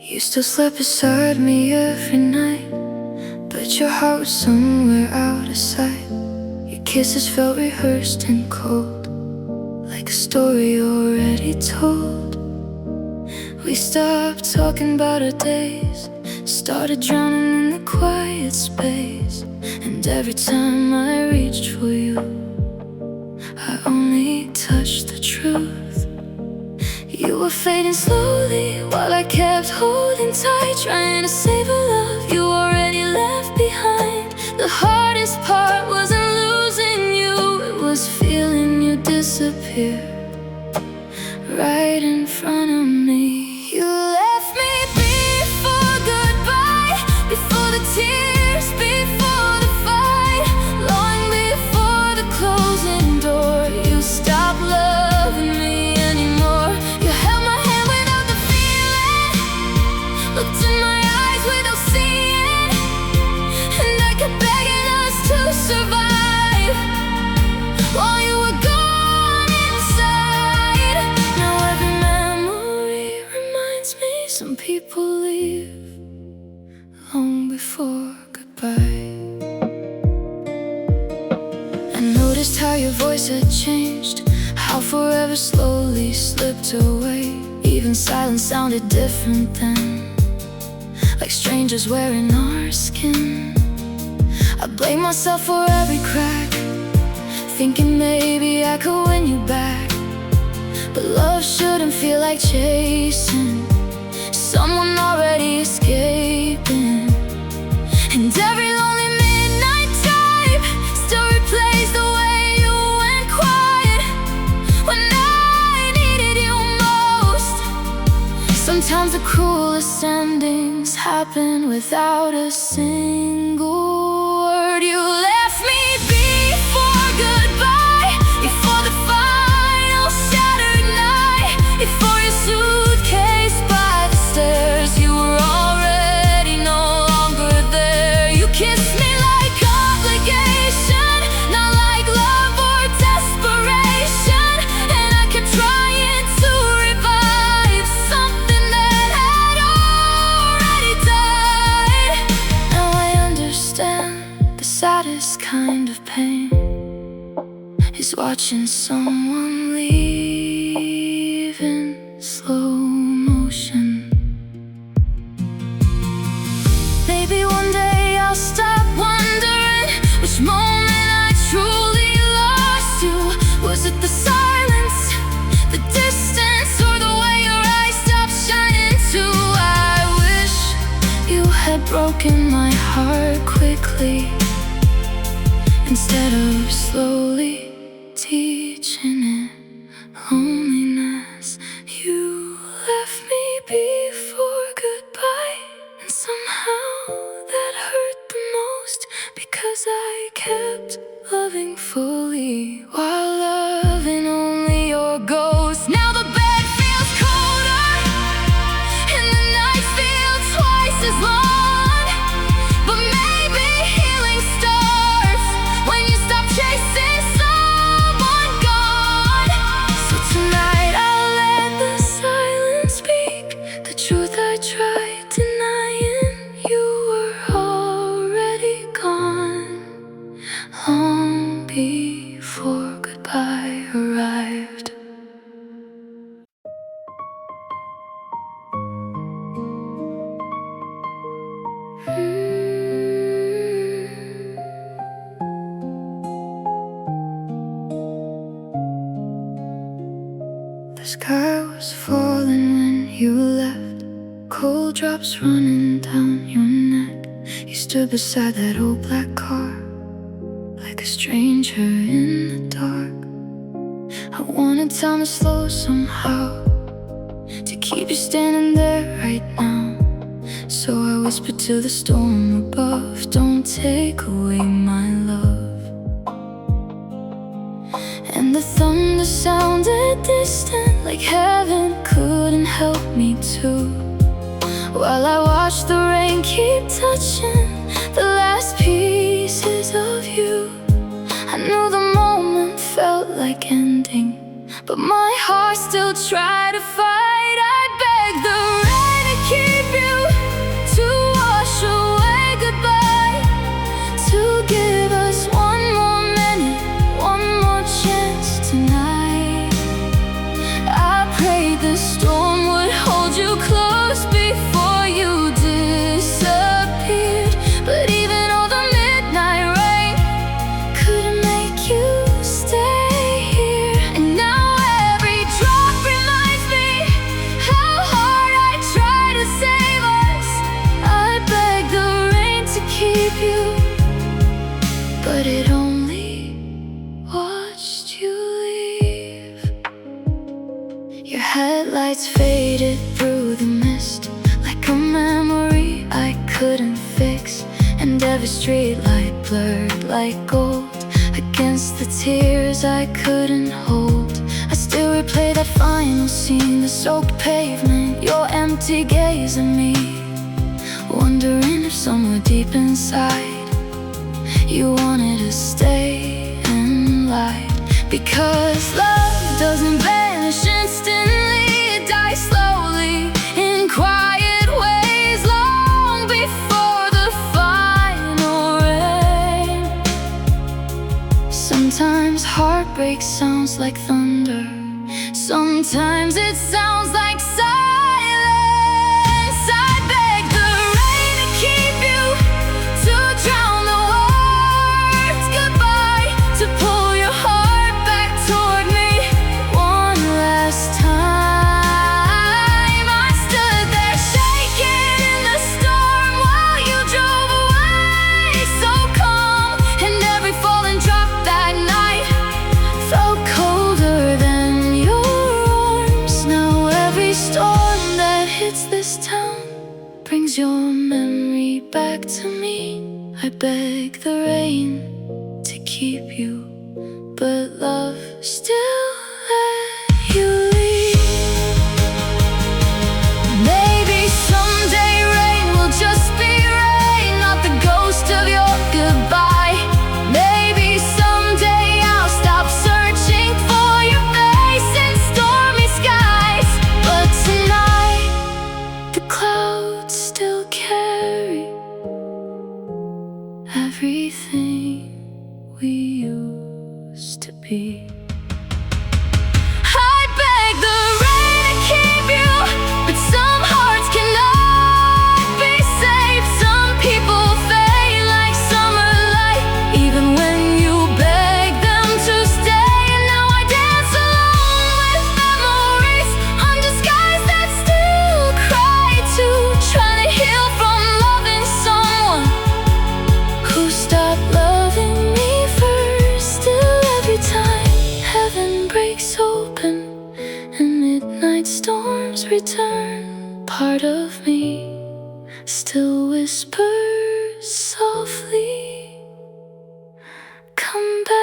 You still slept beside me every night, but your heart was somewhere out of sight. Your kisses felt rehearsed and cold, like a story already told. We stopped talking about our days, started drowning in the quiet space. And every time I reached for you, I only touched the truth. You were fading slowly while I kept holding tight, trying to save a love you already left behind. The hardest part wasn't losing you, it was feeling you disappear right in front of me. You left me before goodbye, before the tears, before the fight, long before the closing door. You stopped loving me anymore. You held my hand without the feeling, looked in my eyes without seeing, and I kept begging us to survive while you were gone inside. Now every memory reminds me some people leave long before goodbye. I noticed how your voice had changed, how forever slowly slipped away. Even silence sounded different then, like strangers wearing our skin. I blame myself for every crack, thinking maybe I could win you back. But love shouldn't feel like chasing someone already escaping. And every lonely midnight type still replays the way you went quiet when I needed you most. Sometimes the cruelest endings happen without a single word. You left me before goodbye, before the final shattered night, before your suitcase by the stairs. You were already no longer there. You kissed me like obligation, not like love or desperation. And I kept trying to revive something that had already died. Now I understand the saddest kind of pain is watching someone leave in slow motion. Maybe one day I'll stop wondering which moment I truly lost you. Was it the silence, the distance, or the way your eyes stopped shining too broken my heart quickly instead of slowly teaching it loneliness. You left me before goodbye, and somehow that hurt the most, because I kept loving fully while loving only your ghost. Now the bed feels colder and the nights feel twice as long, but maybe healing starts when you stop chasing someone gone. So tonight I'll let the silence speak the truth I tried denying. You were already gone long before goodbye arrived. The sky was falling when you left, cold drops running down your neck. You stood beside that old black car like a stranger in the dark. I wanted time to slow somehow, to keep you standing there right now. So I whispered to the storm above, don't take away my love. And the thunder sounded distant, like heaven couldn't help me too, while I watched the rain keep touching the last pieces of you. I knew the moment felt like ending, but my heart still tried to fight. I begged the rain to keep you, to wash away goodbye, to give us one more minute, one more chance tonight. I prayed the storm would hold you close before you disappeared, but even all the midnight rain couldn't make you stay here. And now every drop reminds me how hard I tried to save us. I begged the rain to keep you, but it only watched you leave. Your headlights faded through the mist like a memory I couldn't fix, and every street light blurred like gold against the tears I couldn't hold. I still replay that final scene, the soaked pavement, your empty gaze at me, wondering if somewhere deep inside you wanted to stay and lie. Because love doesn't vanish instantly, it dies slowly in quiet ways, long before the final rain. Sometimes heartbreak sounds like thunder, sometimes it sounds like silence. I beg the rain to keep you, to drown the words goodbye, to pull your heart back toward me one last time. I stood there shaking in the storm while you drove away so calm, and every falling drop that night felt colder than your arms. Now every storm that hits this town brings your memory back to me. I beg the rain to keep you, but love still let you leave. Maybe someday rain will just be rain, not the ghost of your goodbye. Maybe someday I'll stop searching for your face in stormy skies, but tonight the clouds still carry everything we used to be. I beg the rain to keep you, but some hearts cannot be saved. Some people fade like summer light, even when you beg them to stay. And now I dance alone with memories undisguised that still cry too, trying to heal from loving someone return, part of me still whispers softly, come back.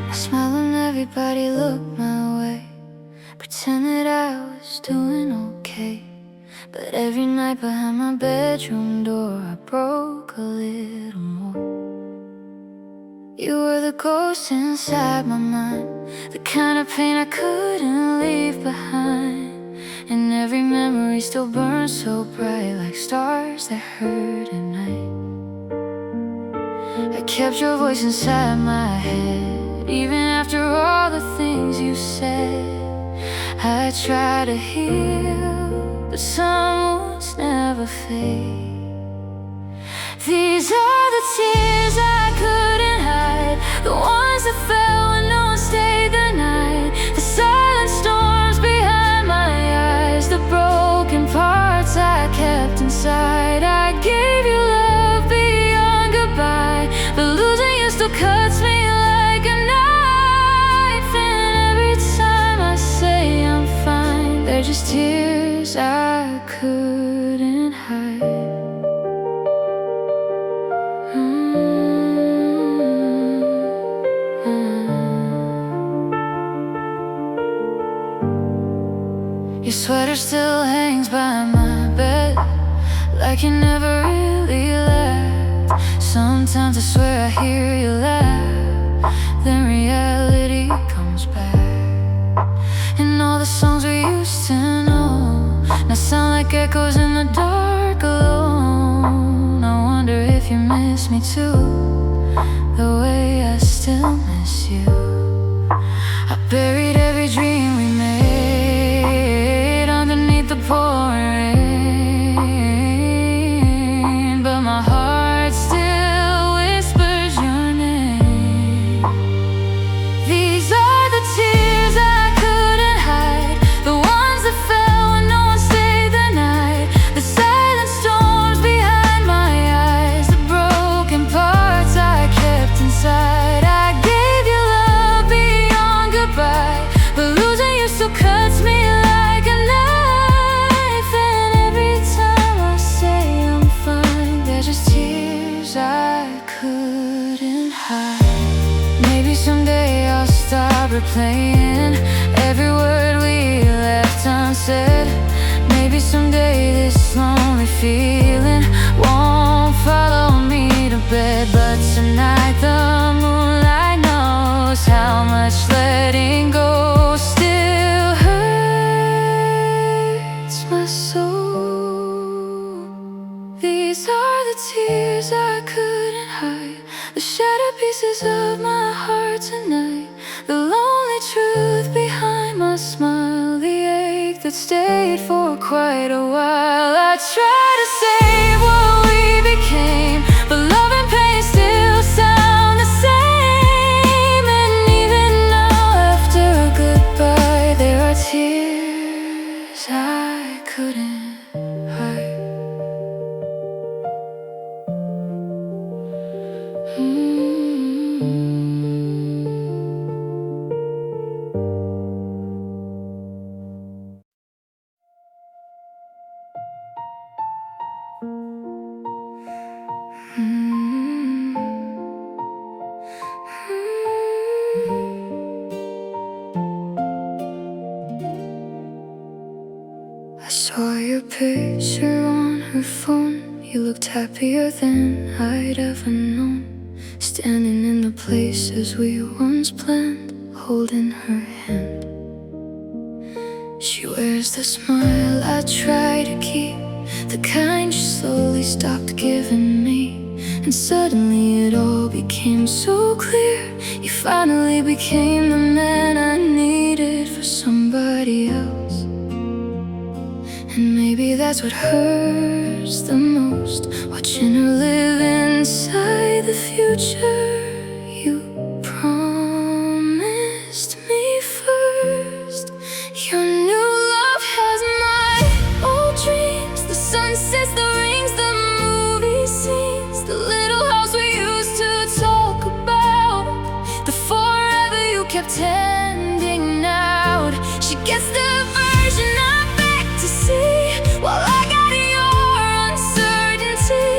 I smile when everybody looked my way, pretend that I was doing okay. But every night behind my bedroom door, I broke a little more. You were the ghost inside my mind, the kind of pain I couldn't leave behind. And every memory still burns so bright, like stars that hurt at night. I kept your voice inside my head, even after all the things you said. I tried to heal, but some wounds never fade. These are the tears I couldn't hide, the ones that fell when no one stayed the night. The silent storms behind my eyes, the broken parts I kept inside. I gave you love beyond goodbye, but losing you still cuts me like a knife. And every time I say I'm fine, they're just tears I couldn't hide. Your sweater still hangs by my bed, like you never really left. Sometimes I swear I hear you laugh, then reality comes back. And all the songs we used to know now sound like echoes in the dark alone. I wonder if you miss me too, the way I still miss you. I buried every dream we made underneath the pouring rain, but my heart still whispers your name. These are the tears I couldn't hide, the ones that fell when no one stayed the night. The silent storms behind my eyes, the broken parts I kept inside. I gave you love beyond goodbye, but losing you still cuts me like a knife. And every time I say I'm fine, they're just tears I couldn't hide. Maybe someday I'll stop replaying every word we left unsaid. Maybe someday this lonely feeling won't follow me to bed. But tonight the moonlight knows how much letting go still hurts my soul. These are the tears I couldn't hide, the shattered pieces of my heart tonight, the lonely truth behind my smile, the ache that stayed for quite a while. I tried to save what we became, but love and pain still sound the same. And even now after a goodbye, there are tears I couldn't hide. I saw your picture on her phone. You looked happier than I'd ever known, standing in the places we once planned, holding her hand. She wears the smile I try to keep, the kind you slowly stopped giving me. And suddenly it all became so clear. You finally became the man I needed for somebody else. And maybe that's what hurts the most, watching her live inside the future you promised me first. You knew pretending out. She gets the version I beg to see, while I got your uncertainty.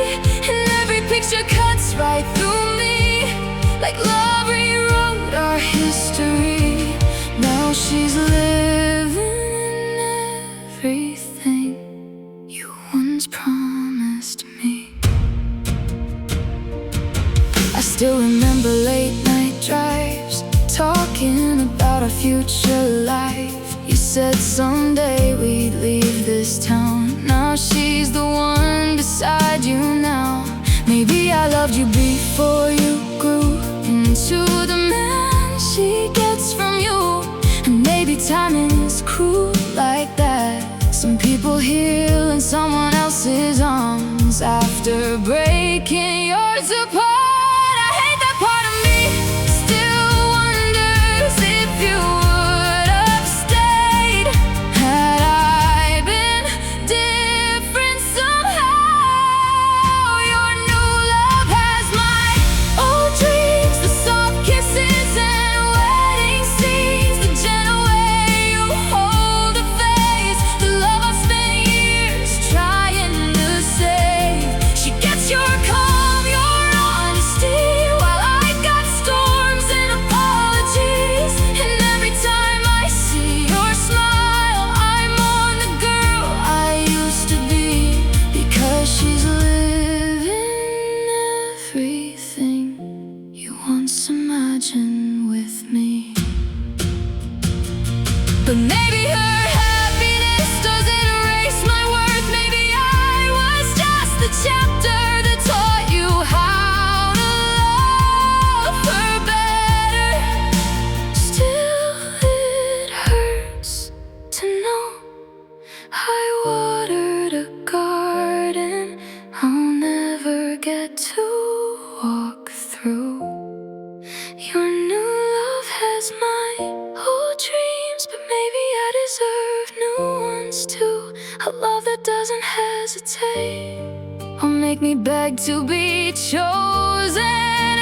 And every picture cuts right through me, like love rewrote our history. Now she's living in everything you once promised me. I still remember late night drives, talking about our future life. You said someday we'd leave this town. Now she's the one beside you now. Maybe I loved you before you grew into the man she gets from you. And maybe timing is cruel like that. Some people heal in someone else's arms after breaking yours apart. But maybe her happiness doesn't erase my worth. Maybe I was just the chapter that taught you how to love her better. Still, it hurts to know I watered a garden I'll never get to walk through. Your new love has my old dreams, but maybe I deserve new ones too. A love that doesn't hesitate or make me beg to be chosen.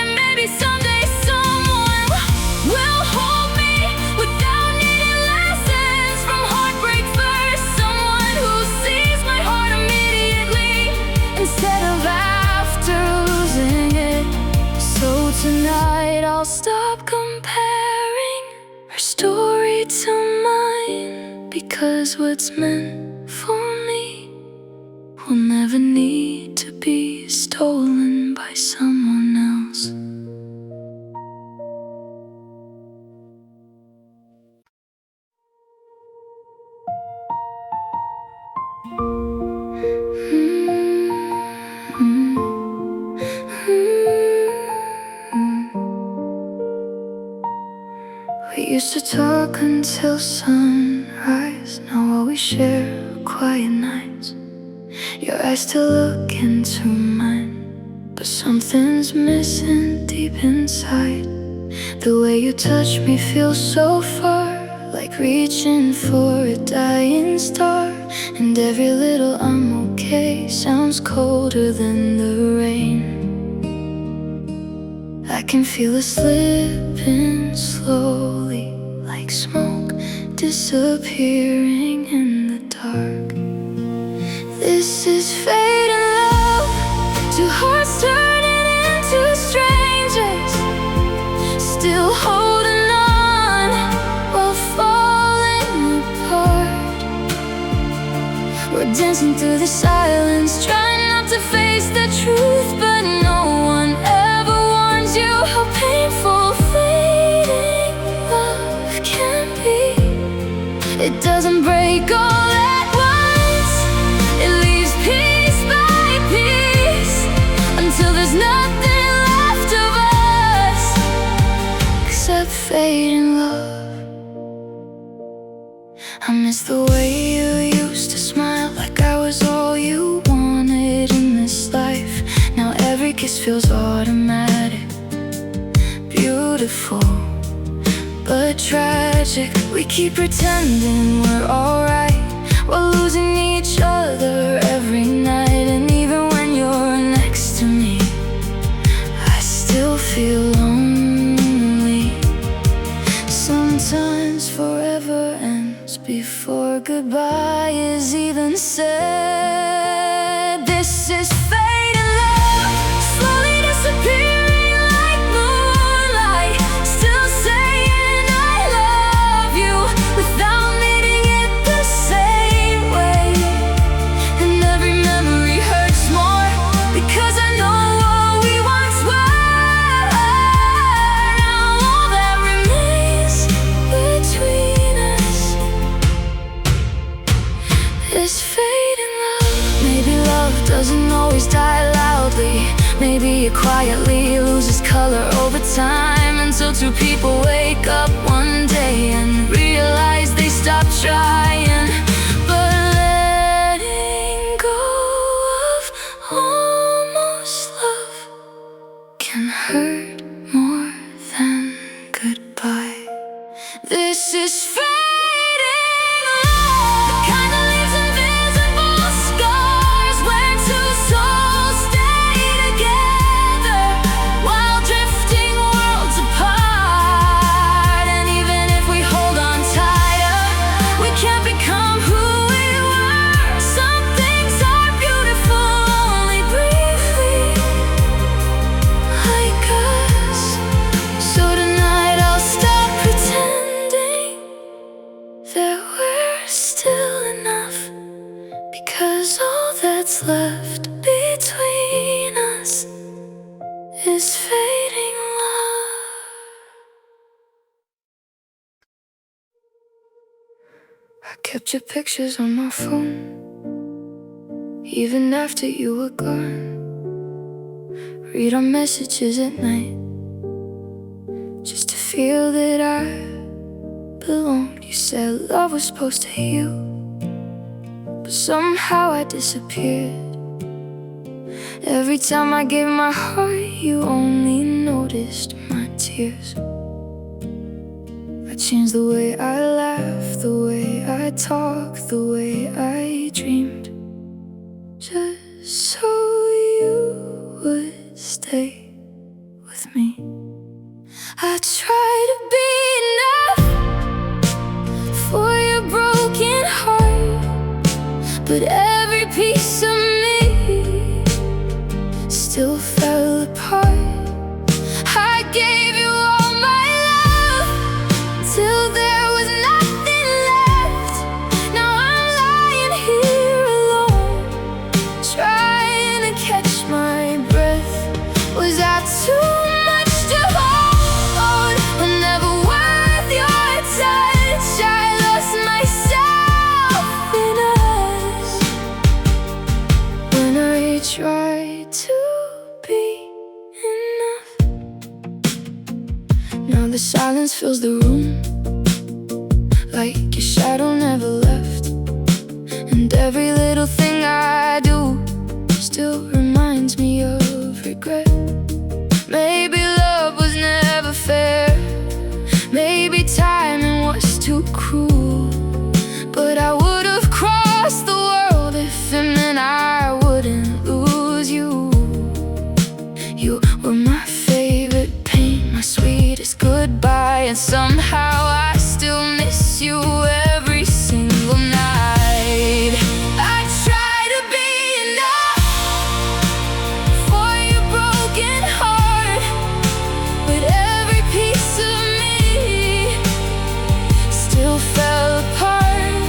And maybe someday someone will hold me without needing lessons from heartbreak first. Someone who sees my heart immediately instead of after losing it. So tonight I'll stop comparing her story to mine, because what's meant for me will never need to be stolen by someone else. We used to talk until sunrise. Now all we share are quiet nights. Your eyes still look into mine, but something's missing deep inside. The way you touch me feels so far, like reaching for a dying star. And every little I'm okay sounds colder than the rain. I can feel us slipping slowly, like smoke disappearing in the dark. This is fate and love, two hearts turning into strangers, still holding on while falling apart. We're dancing through the silence, trying not to face the truth, but no one ever warns you how painful fading love can be. It doesn't break all at once, it leaves piece by piece, until there's nothing left of us except fading love. I miss the way you used to smile, like I was all you wanted in this life. Now every kiss feels automatic, beautiful but tragic. We keep pretending we're alright while losing each other every night. And even when you're next to me, I still feel lonely. before goodbye is even said. This is fading love, slowly disappearing like moonlight, still saying I love you without meaning it the same way. And every memory hurts more because I know what we once were. Now all that remains between us is fading love. Maybe love doesn't always die loudly. Maybe it quietly loses color over time, until two people wake up one day and realize they stopped trying. But letting go of almost love can hurt more than goodbye. This is fading love, the kind that leaves invisible scars when two souls stay together while drifting worlds apart. And even if we hold on tighter, we can't become who we were. Some things are beautiful only briefly, like us. So tonight I'll stop pretending that we're still enough, because all that's left between us is fading love. I kept your pictures on my phone, even after you were gone. Read our messages at night, just to feel that I belonged. You said love was supposed to heal, but somehow I disappeared. Every time I gave my heart, you only noticed my tears. I changed the way I laughed, the way I talked, the way I dreamed, just so you would stay with me. I tried to be enough for your broken heart, but every piece of me still fell apart. I gave you all my love till there was nothing left. Now I'm lying here alone, trying to catch my breath. Was that too much to hold? I'm never worth your touch. I lost myself in us when I tried to be enough. Now the silence fills the room, like your shadow never left. And every little thing I do still reminds me of regret. Maybe love was never fair, maybe timing was too cruel, but I would have crossed the world if it meant I wouldn't lose you. You were my favorite pain, my sweetest goodbye, and somehow I still miss you every single night. I try to be enough for your broken heart, but every piece of me still fell apart.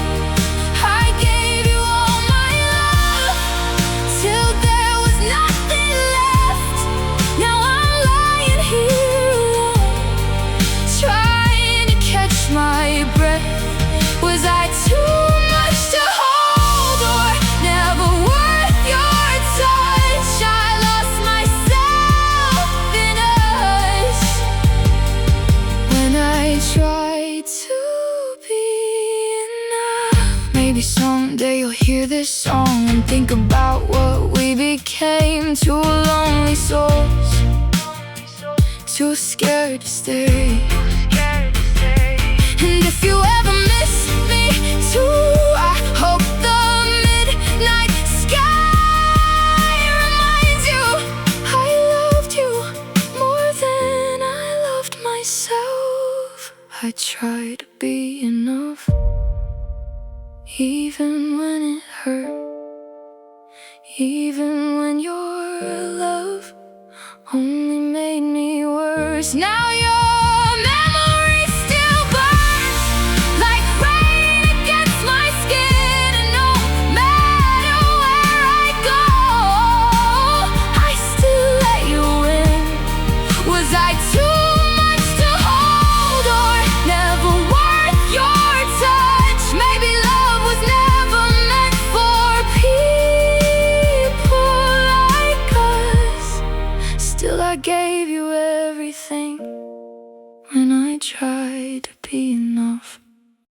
I gave you all my love till there was nothing left. Now I'm lying here alone, trying to catch my breath. Was I too much to hold, or never worth your touch? I lost myself in us when I tried to be enough. Maybe someday you'll hear this song and think about what we became. Two lonely souls, too scared to stay. And if you ever miss me too, I hope the midnight sky reminds you I loved you more than I loved myself. I try to be enough even when it hurt, even when your love only made me worse. Now your memory still burns like rain against my skin, and no matter where I go, I still let you in. Was I too much to hold, or never worth your touch? Maybe love was never meant for people like us. Still I gave you everything when I tried to be enough.